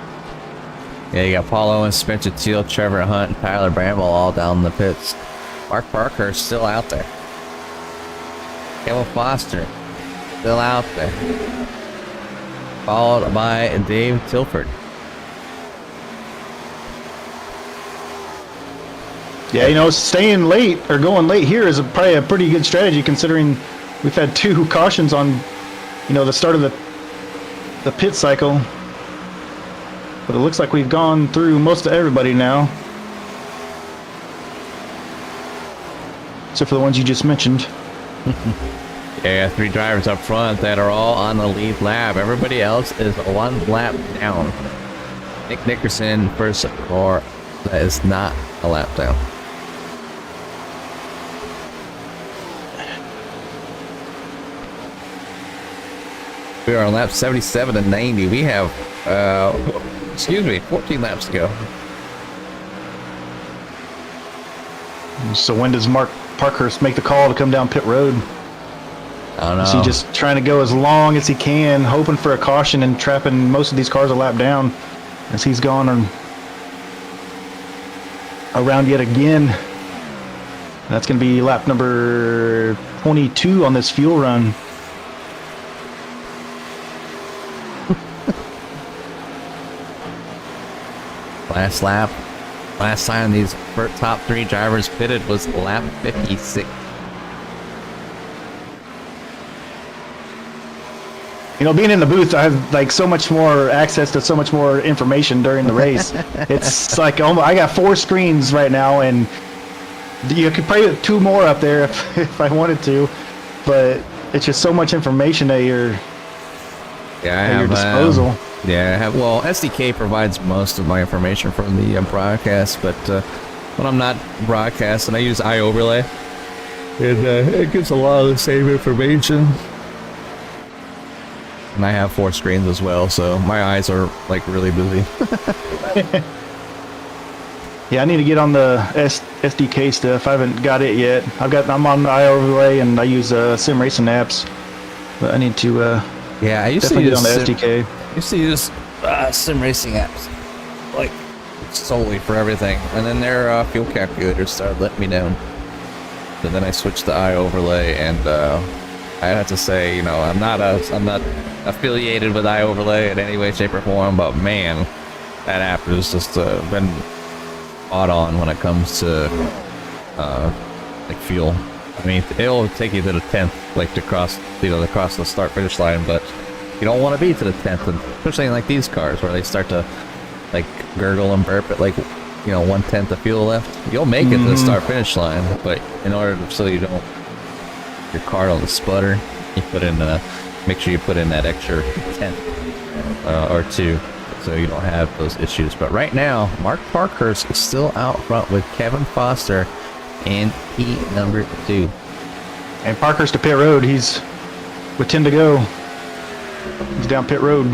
Yeah, you got Paul Owens, Spencer Teal, Trevor Hunt, and Tyler Bramble all down the pits. Mark Parkhurst still out there. Kevin Foster still out there. Followed by Dave Tilford. Yeah, you know, staying late or going late here is probably a pretty good strategy, considering we've had 2 cautions on, you know, the start of the pit cycle. But it looks like we've gone through most of everybody now, except for the ones you just mentioned. Yeah, 3 drivers up front that are all on the lead lap. Everybody else is 1 lap down. Nick Nickerson first car that is not a lap down. We are on lap 77 and 90. We have, 14 laps to go. So when does Mark Parkhurst make the call to come down pit road? I don't know. Is he just trying to go as long as he can, hoping for a caution and trapping most of these cars a lap down as he's gone around yet again? That's going to be lap number 22 on this fuel run. Last lap. Last time these top 3 drivers pitted was lap 56. You know, being in the booth, I have like so much more access to so much more information during the race. It's like I got 4 screens right now, and you could probably put 2 more up there if I wanted to, but it's just so much information at your disposal. Well, SDK provides most of my information from the broadcast, but when I'm not broadcasting, I use iOverlay, and it gives a lot of the same information. And I have 4 screens as well, so my eyes are like really busy. Yeah, I need to get on the SDK stuff. I haven't got it yet. I'm on iOverlay, and I use sim racing apps, but I need to I used to definitely use get on the SDK. I used to use sim racing apps like solely for everything, and then their fuel calculators started letting me down. So then I switched to iOverlay, and I have to say, you know, I'm not affiliated with iOverlay in any way, shape, or form, but man, that app has just been spot on when it comes to like fuel. I mean, it'll take you to the 10th, like to cross the start finish line, but You don't want to be to the 10th, and especially in like these cars where they start to like gurgle and burp at like 1/10 of fuel left. You'll make it to the start finish line, but in order so you don't your car don't sputter, you put in make sure you put in that extra 10th or 2 so you don't have those issues. But right now, Mark Parkhurst is still out front with Kevin Foster and P number 2. And Parkhurst to pit road. He's with 10 to go. He's down pit road.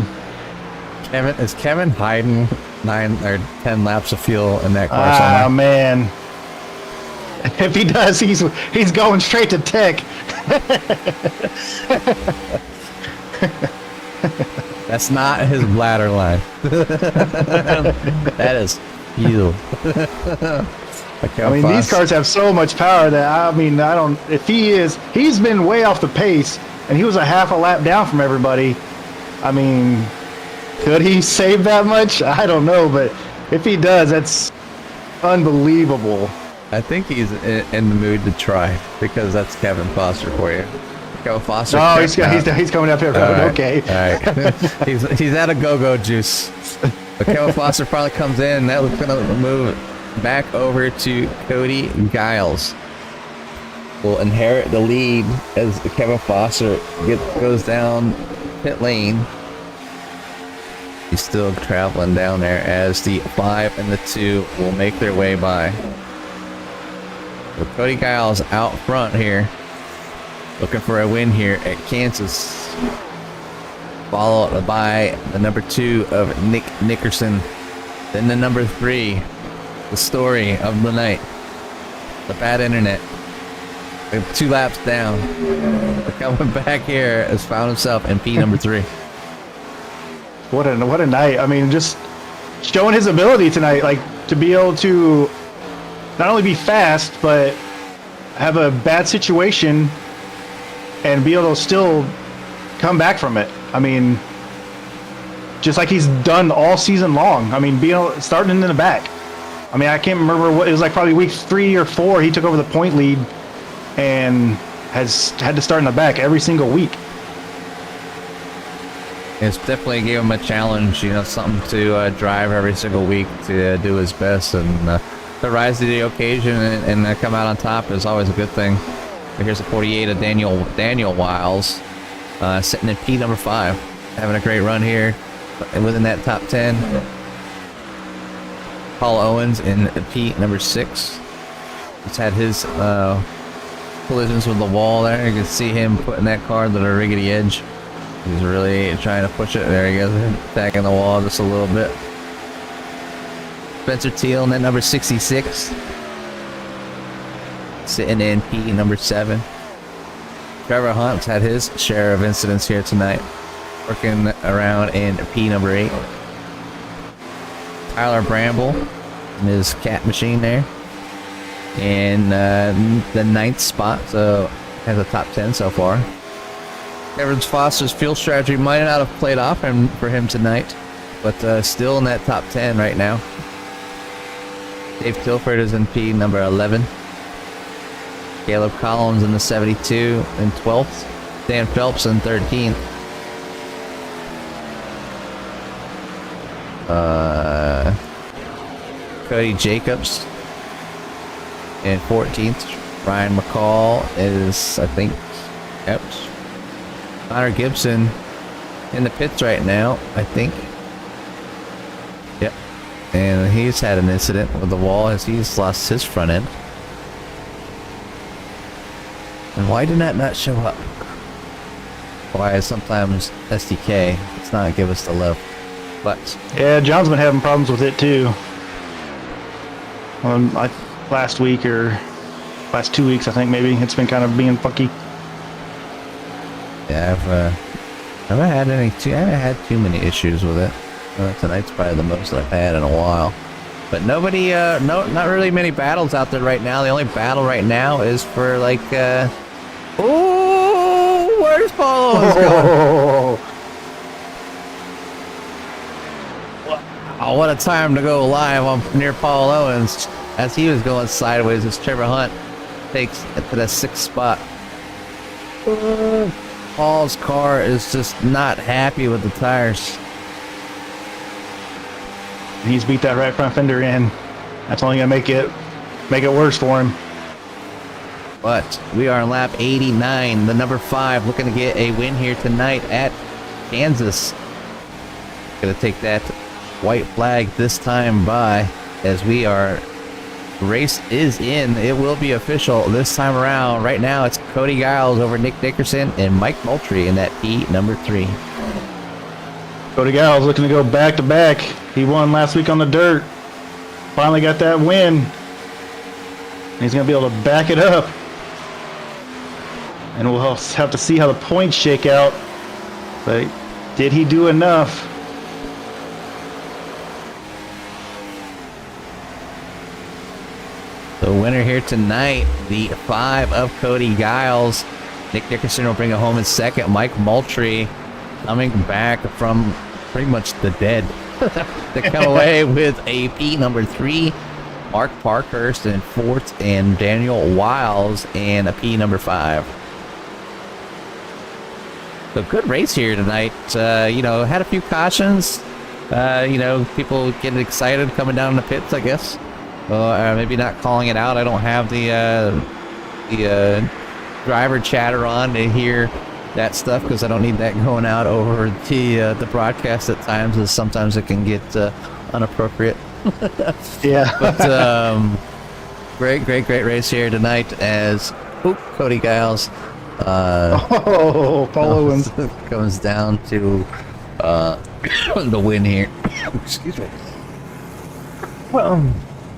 Is Kevin hiding 9 or 10 laps of fuel in that car Ah, somewhere? man. If he does, he's going straight to tech. That's not his bladder line. That is fuel. I mean, these cars have so much power that, I mean, I don't, if he's been way off the pace, and he was a half a lap down from everybody. I mean, could he save that much? I don't know, but if he does, that's unbelievable. I think he's in the mood to try, because that's Kevin Foster for you. Kevin Foster. Oh, he's coming up here. Right, Okay. All right. he's out of go-go juice. But Kevin Foster probably comes in, and that's going to move back over to Cody Giles. Will inherit the lead as Kevin Foster goes down pit lane. He's still traveling down there as the 5 and the 2 will make their way by. So Cody Giles out front here, looking for a win here at Kansas. Followed by the number 2 of Nick Nickerson. Then the number 3, the story of the night, the bad internet. 2 laps down. Coming back here has found himself in P number 3. What a night. I mean, just showing his ability tonight, like to be able to not only be fast, but have a bad situation and be able to still come back from it. I mean, just like he's done all season long. I mean, starting in the back. I mean, I can't remember what it was like. Probably week 3 or 4, he took over the point lead and has had to start in the back every single week. It's definitely gave him a challenge, something to drive every single week to do his best, and to rise to the occasion and come out on top is always a good thing. But here's a 48 of Daniel Wiles, sitting in P number 5, having a great run here, and within that top 10. Paul Owens in P number 6. He's had his collisions with the wall there. You can see him putting that car to the rickety edge. He's really trying to push it. There he goes, attacking the wall just a little bit. Spencer Teal in that number 66. Sitting in P number 7. Trevor Hunt's had his share of incidents here tonight. Working around in P number 8. Tyler Bramble in his cat machine there. In the 9th spot, so has a top 10 so far. Kevin Foster's fuel strategy might not have played off for him tonight, but still in that top 10 right now. Dave Tilford is in P number 11. Caleb Collins in the 72 in 12th. Dan Phelps in 13th. Cody Jacobs in 14th. Ryan McCall is, I think, yep. Connor Gibson in the pits right now, I think. Yep. And he's had an incident with the wall as he's lost his front end. And why did that not show up? Why sometimes SDK does not give us the love. But yeah, John's been having problems with it too. Last week or last 2 weeks, I think maybe it's been kind of being funky. Yeah, I haven't had too many issues with it. Tonight's probably the most I've had in a while. But nobody, not really many battles out there right now. The only battle right now is for like, oh, where's Paul Owens going? Oh, what a time to go live near Paul Owens as he was going sideways as Trevor Hunt takes it to the 6th spot. Paul's car is just not happy with the tires. He's beat that right front fender in. That's only gonna make it worse for him. But we are on lap 89, the number 5, looking to get a win here tonight at Kansas. Gonna take that white flag this time by, as we are, race is in. It will be official this time around. Right now it's Cody Giles over Nick Dickerson and Mike Moultrie in that P number 3. Cody Giles looking to go back to back. He won last week on the dirt. Finally got that win. He's gonna be able to back it up. And we'll have to see how the points shake out. But did he do enough? The winner here tonight, the 5 of Cody Giles. Nick Dickerson will bring it home in second. Mike Moultrie coming back from pretty much the dead to come away with a P number 3. Mark Parkhurst in 4th and Daniel Wiles in a P number 5. So good race here tonight. Had a few cautions. People getting excited coming down in the pits, I guess. Maybe not calling it out. I don't have the driver chatter on to hear that stuff because I don't need that going out over the broadcast at times, as sometimes it can get inappropriate. Yeah. But great race here tonight as Cody Giles Paul Owens comes down to the win here. Excuse me. Well,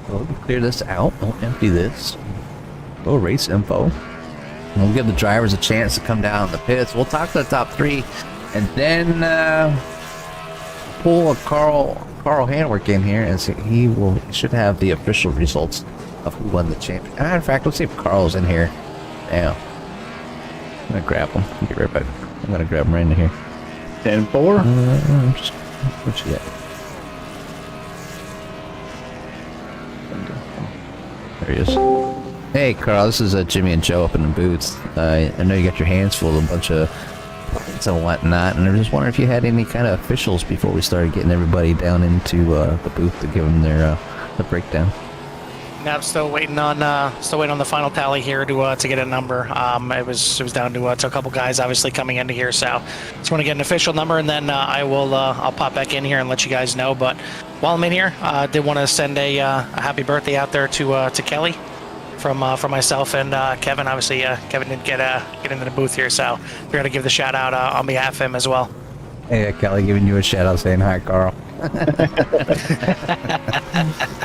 we'll clear this out. We'll empty this. Go race info. And we'll give the drivers a chance to come down the pits. We'll talk to the top 3, and then pull a Carl Handwerk in here, and so he should have the official results of who won the championship. In fact, let's see if Carl's in here. Damn. I'm gonna grab him. Get right back. I'm gonna grab him right in here. 10-4. What you got? There he is. Hey, Carl, this is Jimmy and Joe up in the booths. I know you got your hands full of a bunch of points and whatnot, and I was just wondering if you had any kind of officials before we started getting everybody down into the booth to give them their the breakdown. Now I'm still waiting on the final tally here to get a number. It was down to a couple guys obviously coming into here, so just want to get an official number, and then I'll pop back in here and let you guys know. But while I'm in here, I did want to send a happy birthday out there to Kelly from myself and Kevin. Obviously, Kevin didn't get into the booth here, so we're gonna give the shout out on behalf of him as well. Hey, Kelly, giving you a shout out saying hi, Carl.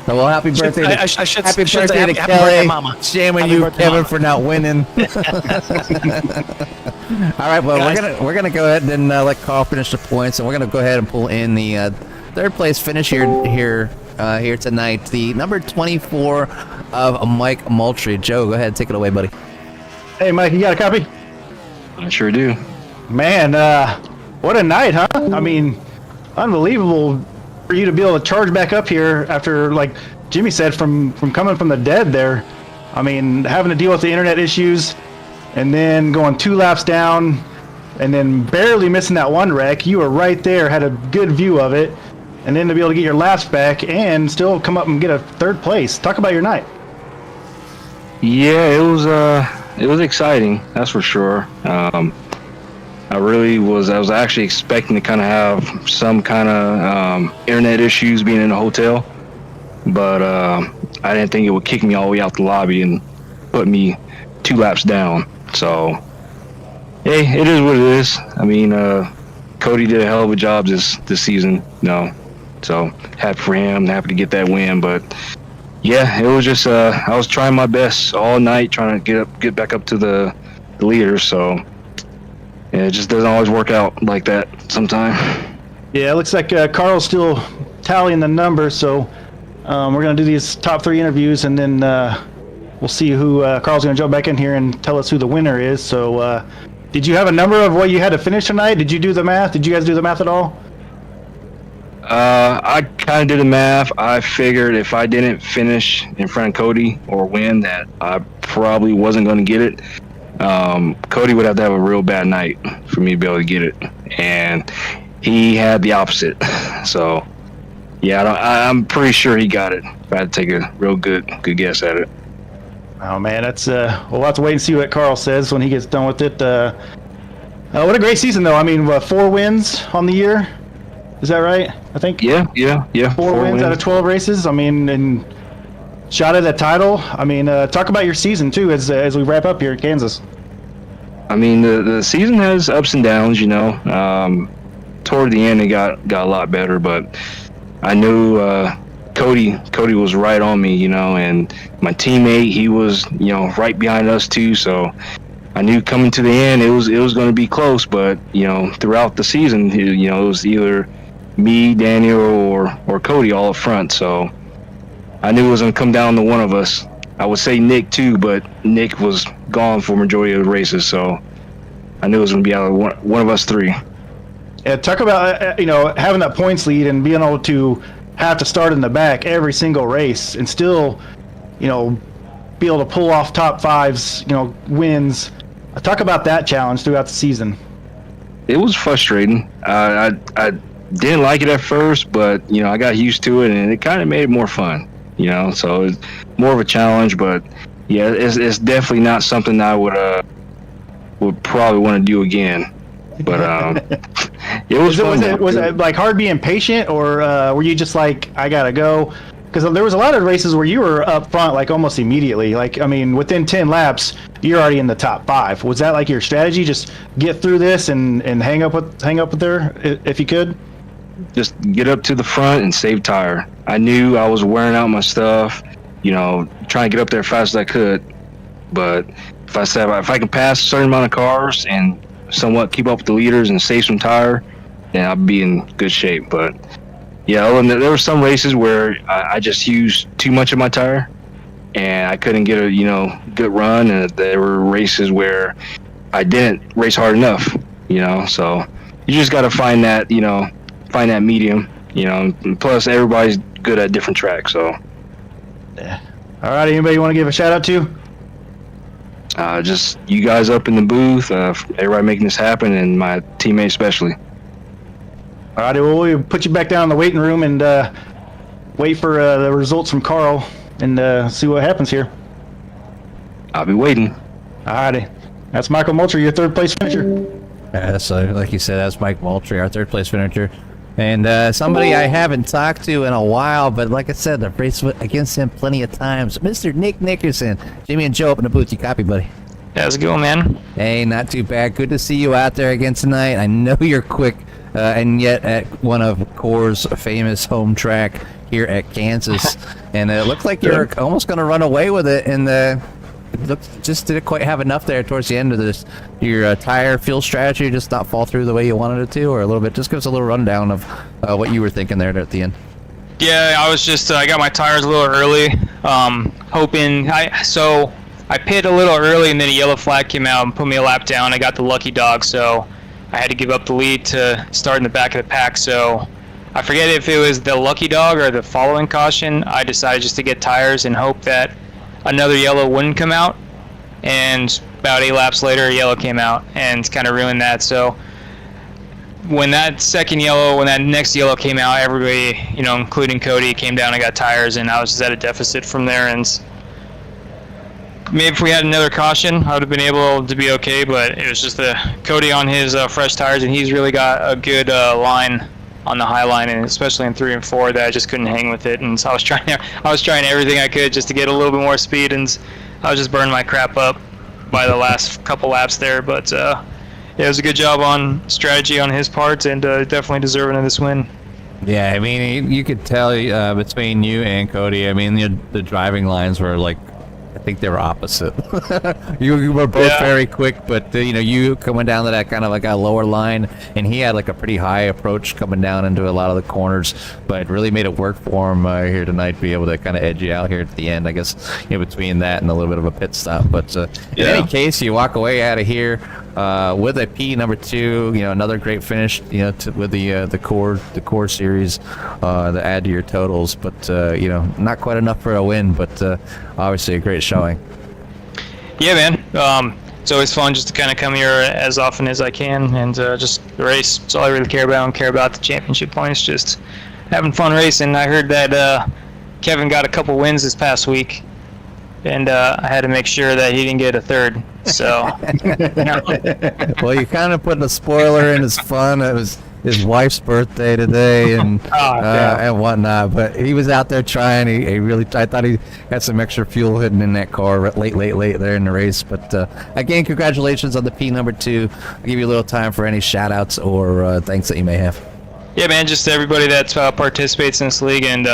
Well, happy birthday to, happy birthday to Kelly. Mama. Shame on you, Kevin, Mama, for not winning. All right, well, we're gonna go ahead and let Carl finish the points, and we're gonna go ahead and pull in the third place finish here tonight. The number 24 of Mike Moultrie. Joe, go ahead, take it away, buddy. Hey, Mike, you got a copy? I sure do. Man, what a night, huh? I mean, unbelievable for you to be able to charge back up here after, like Jimmy said, from coming from the dead there. I mean, having to deal with the internet issues and then going 2 laps down and then barely missing that one wreck. You were right there, had a good view of it, and then to be able to get your laps back and still come up and get a 3rd place. Talk about your night. Yeah, it was exciting, that's for sure. I was actually expecting to kind of have some kind of internet issues being in a hotel, but I didn't think it would kick me all the way out the lobby and put me 2 laps down. So, hey, it is what it is. I mean, Cody did a hell of a job this season, so happy for him, happy to get that win. But yeah, it was just I was trying my best all night, trying to get back up to the leaders. So yeah, it just doesn't always work out like that sometimes. Yeah, it looks like Carl's still tallying the numbers, so we're going to do these top 3 interviews, and then we'll see who Carl's going to jump back in here and tell us who the winner is. So did you have a number of what you had to finish tonight? Did you do the math? Did you guys do the math at all? I kind of did the math. I figured if I didn't finish in front of Cody or win, that I probably wasn't going to get it. Cody would have to have a real bad night for me to be able to get it, and he had the opposite. So, yeah, I'm pretty sure he got it. If I had to take a real good guess at it. Oh man, that's we'll have to wait and see what Carl says when he gets done with it. What a great season, though. I mean, 4 wins on the year. Is that right? I think. Yeah. 4 wins out of 12 races. I mean, and shot at a title. I mean, talk about your season too as we wrap up here at Kansas. I mean, the season has ups and downs. Toward the end, it got a lot better, but I knew Cody was right on me, and my teammate, he was, right behind us too. So I knew coming to the end, it was going to be close. But throughout the season, it was either me, Daniel, or Cody all up front. So I knew it was going to come down to one of us. I would say Nick too, but Nick was gone for majority of the races, so I knew it was going to be out of one of us 3. Yeah, talk about having that points lead and being able to have to start in the back every single race and still, be able to pull off top 5s, wins. Talk about that challenge throughout the season. It was frustrating. I didn't like it at first, but I got used to it, and it kind of made it more fun. So it's more of a challenge, but yeah, it's definitely not something I would probably want to do again. But it was fun. Was it like hard being patient, or were you just like, I gotta go? Because there was a lot of races where you were up front like almost immediately. Like, I mean, within 10 laps, you're already in the top 5. Was that like your strategy? Just get through this and hang up there if you could? Just get up to the front and save tire. I knew I was wearing out my stuff, trying to get up there as fast as I could. But if I can pass a certain amount of cars and somewhat keep up with the leaders and save some tire, then I'll be in good shape. But yeah, there were some races where I just used too much of my tire and I couldn't get a good run, and there were races where I didn't race hard enough. So you just got to find that medium, and plus everybody's good at different tracks. So yeah. All right, anybody want to give a shout out to? Just you guys up in the booth, everybody making this happen, and my teammate especially. All right, well, we'll put you back down in the waiting room and wait for the results from Carl and see what happens here. I'll be waiting. All righty. That's Michael Moultrie, your 3rd place finisher. Yeah, so like you said, that's Mike Moultrie, our 3rd place finisher. And somebody I haven't talked to in a while, but like I said, I've raced against him plenty of times. Mr. Nick Nickerson. Jimmy and Joe up in the booth. You copy, buddy? How's it going, man? Hey, not too bad. Good to see you out there again tonight. I know you're quick, and yet at one of Core's famous home track here at Kansas. And it looks like you're almost going to run away with it, and just didn't quite have enough there towards the end of this. Your tire fuel strategy just not fall through the way you wanted it to, or a little bit. Just give us a little rundown of what you were thinking there at the end. Yeah, I was just I got my tires a little early, hoping I pit a little early, and then a yellow flag came out and put me a lap down. I got the lucky dog, so I had to give up the lead to start in the back of the pack. So I forget if it was the lucky dog or the following caution. I decided just to get tires and hope that another yellow wouldn't come out, and about 8 laps later a yellow came out and kind of ruined that. So when that next yellow came out, everybody, including Cody, came down and got tires, and I was just at a deficit from there. And maybe if we had another caution, I would have been able to be okay, but it was just Cody on his fresh tires, and he's really got a good line on the high line, and especially in 3 and 4, that I just couldn't hang with it. And so I was trying everything I could just to get a little bit more speed, and I was just burning my crap up by the last couple laps there. But yeah, it was a good job on strategy on his part, and definitely deserving of this win. Yeah, I mean, you could tell between you and Cody, I mean, the driving lines were like, I think they were opposite. you were both very quick, but you coming down to that kind of like a lower line, and he had like a pretty high approach coming down into a lot of the corners, but it really made it work for him here tonight, be able to kind of edge you out here at the end, I guess, between that and a little bit of a pit stop. But in any case, you walk away out of here with a P number 2, another great finish, with the core series to add to your totals, but not quite enough for a win, but obviously a great showing. Yeah, man. it's always fun just to kind of come here as often as I can and just race. That's all I really care about. I don't care about the championship points, just having fun racing. I heard that Kevin got a couple wins this past week, and I had to make sure that he didn't get a third. So, Well, you kind of put a spoiler in his fun. It was his wife's birthday today and and whatnot. But he was out there trying. He really. I thought he had some extra fuel hidden in that car late there in the race. But again, congratulations on the P number 2. I'll give you a little time for any shout outs or thanks that you may have. Yeah, man, just everybody that participates in this league and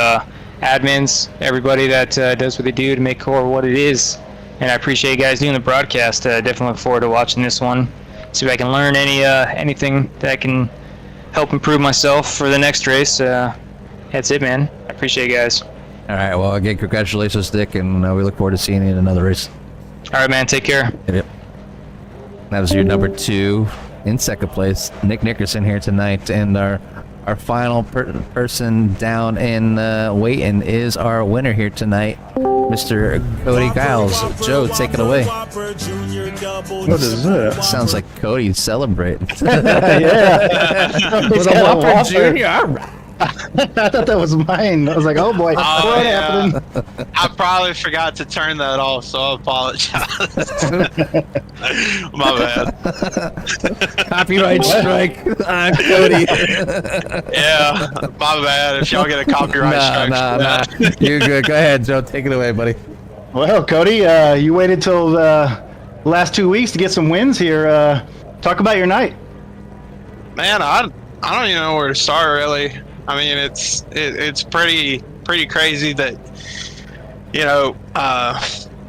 admins, everybody that does what they do to make Core what it is. And I appreciate you guys doing the broadcast. Definitely look forward to watching this one. See if I can learn anything that can help improve myself for the next race. That's it, man. I appreciate you guys. All right. Well, again, congratulations, Dick, and we look forward to seeing you in another race. All right, man. Take care. Yep. That was your number 2 in second place, Nick Nickerson here tonight, and our final person down in waiting is our winner here tonight, Mr. Cody Giles. Joe, take it away. What is that? Sounds like Cody celebrating. Yeah. With a Whopper Junior. All right. I thought that was mine. I was like, oh boy, what happened? I probably forgot to turn that off, so I apologize. My bad. Copyright strike on Cody. Yeah, my bad. If y'all get a copyright strike. Nah. You're good. Go ahead, Joe. Take it away, buddy. Well, Cody, you waited till the last 2 weeks to get some wins here. Talk about your night. Man, I don't even know where to start, really. I mean, it's pretty crazy that,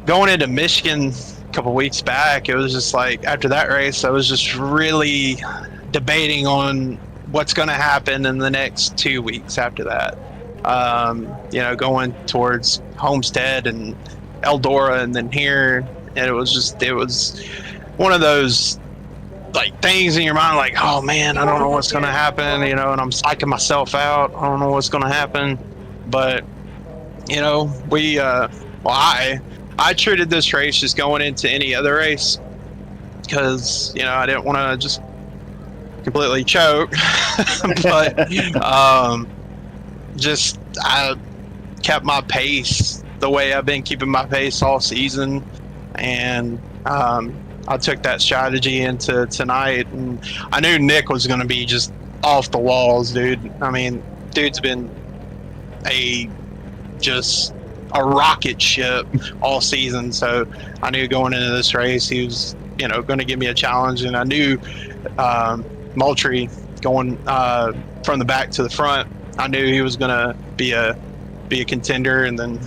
going into Michigan a couple weeks back, it was just like, after that race, I was just really debating on what's going to happen in the next 2 weeks after that. Going towards Homestead and Eldora and then here, and it was one of those like things in your mind, like, oh man, I don't know what's going to happen, and I'm psyching myself out. I don't know what's going to happen, but I treated this race just going into any other race, because I didn't want to just completely choke, but I kept my pace the way I've been keeping my pace all season, and I took that strategy into tonight, and I knew Nick was going to be just off the walls, dude. I mean, dude's been a rocket ship all season, so I knew going into this race he was, going to give me a challenge, and I knew Moultrie going from the back to the front, I knew he was going to be a contender, and then,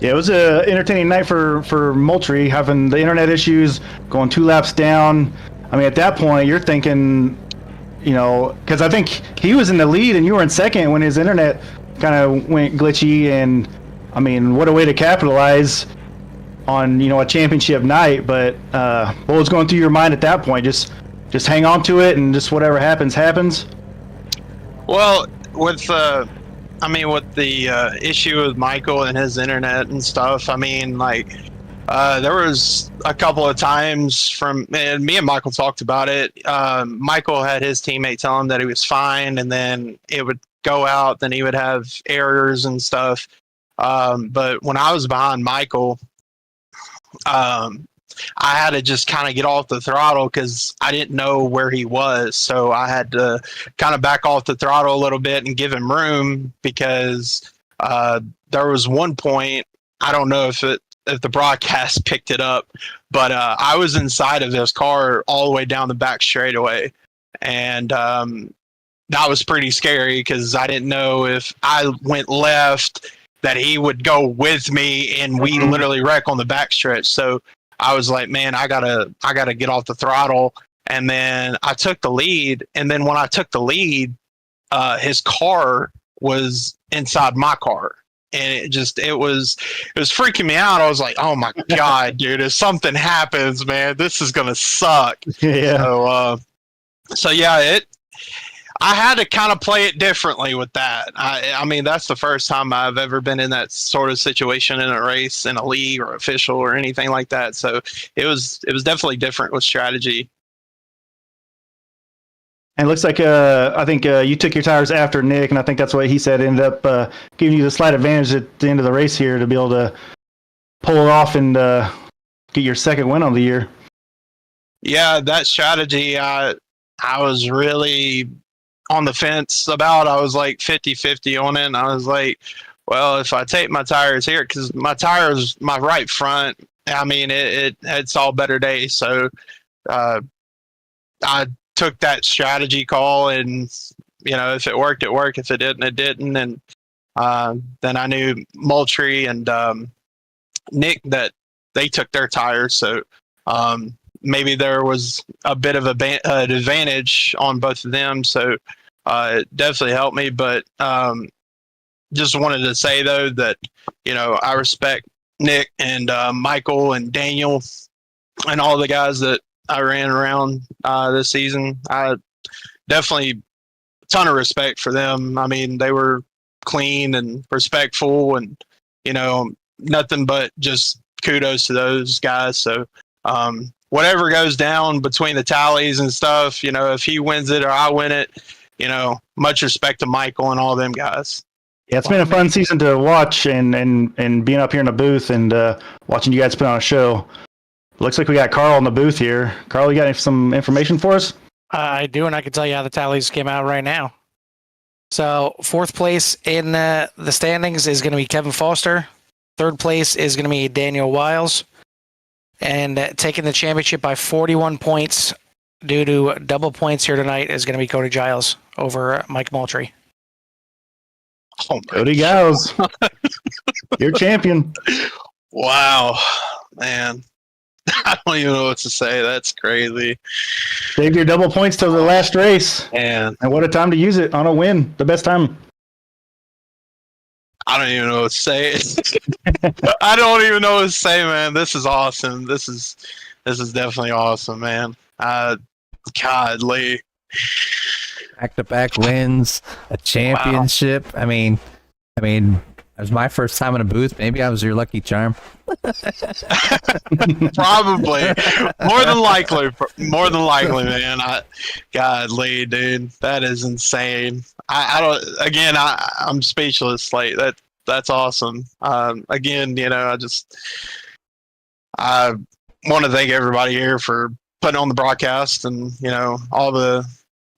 Yeah, it was a entertaining night for Moultrie, having the internet issues, going 2 laps down. I mean, at that point, you're thinking, because I think he was in the lead and you were in second when his internet kind of went glitchy. And I mean, what a way to capitalize on a championship night. But what was going through your mind at that point? Just hang on to it, and just whatever happens. Well, with the issue with Michael and his internet and stuff, I mean, like, there was a couple of times and me and Michael talked about it. Michael had his teammate tell him that he was fine, and then it would go out, then he would have errors and stuff. But when I was behind Michael, I had to just kind of get off the throttle because I didn't know where he was. So I had to kind of back off the throttle a little bit and give him room, because there was one point, I don't know if the broadcast picked it up, but I was inside of his car all the way down the back straightaway. And that was pretty scary, because I didn't know if I went left that he would go with me and we literally wreck on the backstretch. So I was like, man, I gotta get off the throttle. And then I took the lead. And then when I took the lead, his car was inside my car. And it was freaking me out. I was like, oh my God, dude, if something happens, man, this is going to suck. Yeah. So yeah, I had to kind of play it differently with that. I mean, that's the first time I've ever been in that sort of situation in a race, in a league or official or anything like that. So it was definitely different with strategy. And it looks like I think you took your tires after Nick, and I think that's what he said ended up giving you the slight advantage at the end of the race here to be able to pull it off and get your second win of the year. Yeah, that strategy, I was really on the fence about. I was like 50-50 on it. And I was like, well, if I take my tires here, because my tires, my right front, I mean, it saw better days. So I took that strategy call, and if it worked, it worked. If it didn't, it didn't. And then I knew Moultrie and Nick that they took their tires, so maybe there was a bit of an advantage on both of them. So it definitely helped me. But just wanted to say though that I respect Nick and Michael and Daniel and all the guys that I ran around this season. I definitely a ton of respect for them. I mean, they were clean and respectful, and nothing but just kudos to those guys. So whatever goes down between the tallies and stuff, if he wins it or I win it, much respect to Michael and all them guys. Yeah, it's been a fun season to watch and being up here in the booth and watching you guys put on a show. Looks like we got Carl in the booth here. Carl, you got some information for us? I do, and I can tell you how the tallies came out right now. So fourth place in the standings is going to be Kevin Foster. Third place is going to be Daniel Wiles. And taking the championship by 41 points due to double points here tonight is going to be Cody Giles over Mike Moultrie. Oh, Cody Giles, you're champion. Wow, man. I don't even know what to say. That's crazy. Save your double points till the last race. Man. And what a time to use it on a win. The best time. I don't even know what to say. I don't even know what to say, man. This is awesome. This is definitely awesome, man. Godly. Back-to-back wins, a championship. Wow. I mean, it was my first time in a booth. Maybe I was your lucky charm. Probably. More than likely, man. Godly, dude. That is insane. I'm speechless. Like that's awesome. Again, I want to thank everybody here for putting on the broadcast, and all the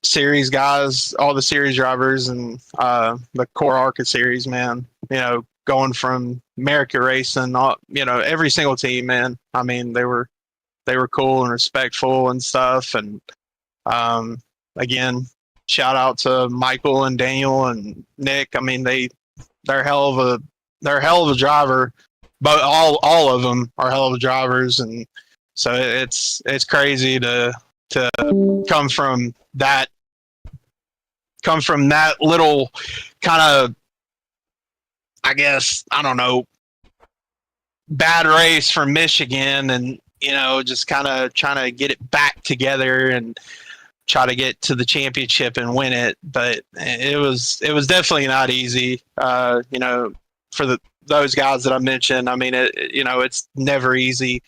series guys, all the series drivers, and the core Arca series, man. Going from America Racing, every single team, man. I mean, they were cool and respectful and stuff. And again, shout out to Michael and Daniel and Nick. I mean, they're hell of a driver, but all of them are hell of a drivers. And so it's crazy to come from that little kind of, I guess, I don't know, bad race from Michigan, and just kind of trying to get it back together and try to get to the championship and win it. But it was definitely not easy, for those guys that I mentioned. I mean, it's never easy,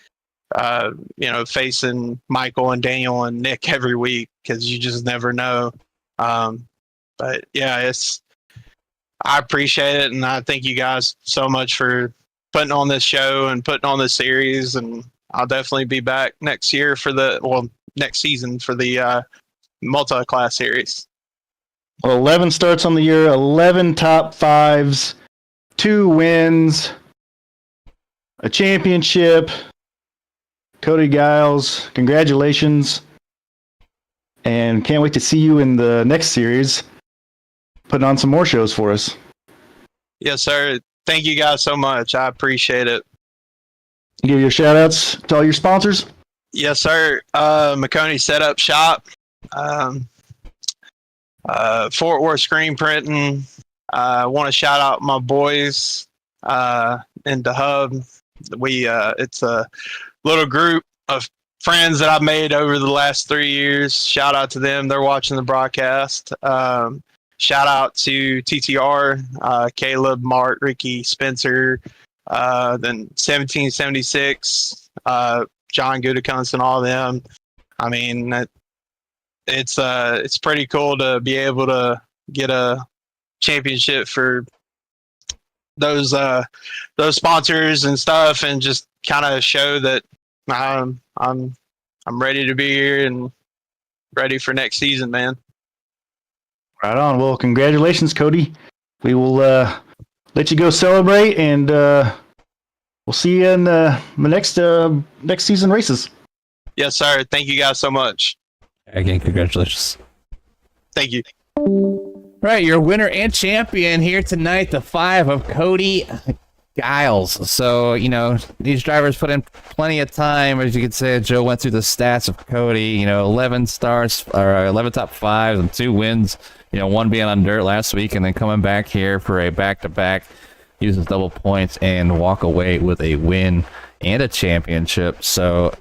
facing Michael and Daniel and Nick every week, because you just never know. But yeah, I appreciate it, and I thank you guys so much for putting on this show and putting on this series. And I'll definitely be back next season for the multi-class series. Well, 11 starts on the year, 11 top fives, 2 wins, a championship. Cody Giles, congratulations. And can't wait to see you in the next series, putting on some more shows for us. Yes, sir. Thank you guys so much. I appreciate it. Give your shout outs to all your sponsors. Yes, sir. McConey Setup Shop, Fort Worth Screen Printing. I want to shout out my boys in the hub. It's a little group of friends that I've made over the last 3 years. Shout out to them. They're watching the broadcast. Shout out to TTR, Caleb, Mark, Ricky, Spencer, then 1776, John Gutekunst, and all of them. I mean, it's pretty cool to be able to get a championship for those sponsors and stuff, and just kind of show that I'm ready to be here and ready for next season, man. Right on. Well, congratulations, Cody. We will let you go celebrate, and we'll see you in the next season races. Yes, sir. Thank you guys so much. Again, congratulations. Thank you. Right, your winner and champion here tonight, the 5 of Cody Giles. So, these drivers put in plenty of time. As you can say, Joe went through the stats of Cody, 11 starts, or 11 top 5s and 2 wins, one being on dirt last week, and then coming back here for a back-to-back, uses double points, and walk away with a win and a championship. So,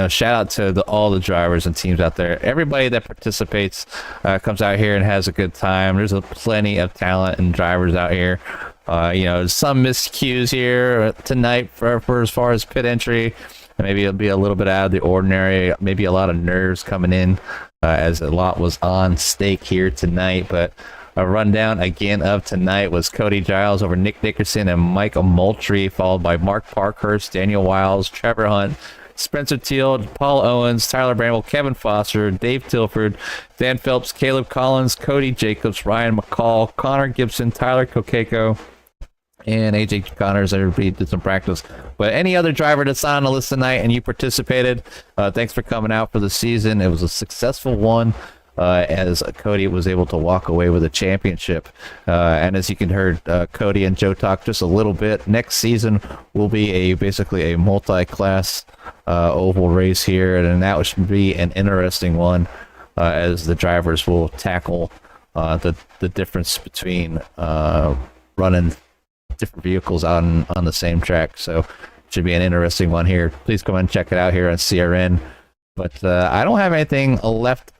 shout out to all the drivers and teams out there. Everybody that participates comes out here and has a good time. There's plenty of talent and drivers out here. Some miscues here tonight for as far as pit entry. Maybe it'll be a little bit out of the ordinary. Maybe a lot of nerves coming in as a lot was on stake here tonight. But a rundown again of tonight was Cody Giles over Nick Dickerson and Michael Moultrie, followed by Mark Parkhurst, Daniel Wiles, Trevor Hunt, Spencer Teal, Paul Owens, Tyler Bramble, Kevin Foster, Dave Tilford, Dan Phelps, Caleb Collins, Cody Jacobs, Ryan McCall, Connor Gibson, Tyler Kokeko, and AJ Connors. Everybody did some practice. But any other driver that's on the list tonight and you participated, thanks for coming out for the season. It was a successful one. As Cody was able to walk away with a championship. And as you can heard Cody and Joe talk just a little bit, next season will be basically a multi-class oval race here, and that should be an interesting one as the drivers will tackle the difference between running different vehicles on the same track. So it should be an interesting one here. Please come and check it out here on CRN. But I don't have anything left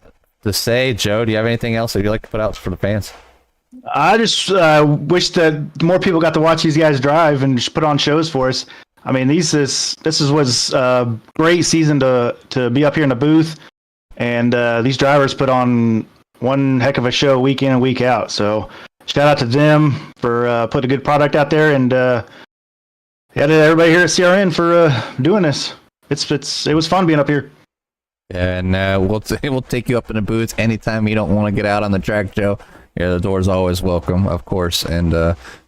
to say. Joe, do you have anything else that you'd like to put out for the fans? I just wish that more people got to watch these guys drive and just put on shows for us. I mean, this was a great season to be up here in the booth, and these drivers put on one heck of a show week in and week out. So shout out to them for putting a good product out there, and to everybody here at CRN for doing this. It was fun being up here. And we'll take you up in the booth anytime you don't want to get out on the track, Joe. Yeah, the door's always welcome, of course, and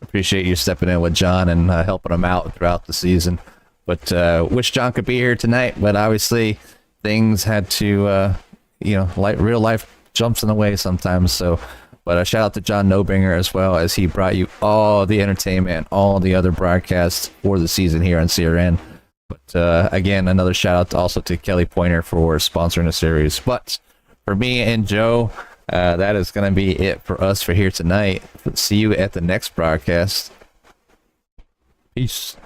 appreciate you stepping in with John and helping him out throughout the season. But wish John could be here tonight, but obviously things had to, real life jumps in the way sometimes. So, but a shout out to John Nobinger as well, as he brought you all the entertainment, all the other broadcasts for the season here on CRN. But again, another shout out also to Kelly Pointer for sponsoring the series. But for me and Joe, that is going to be it for us for here tonight. See you at the next broadcast. Peace.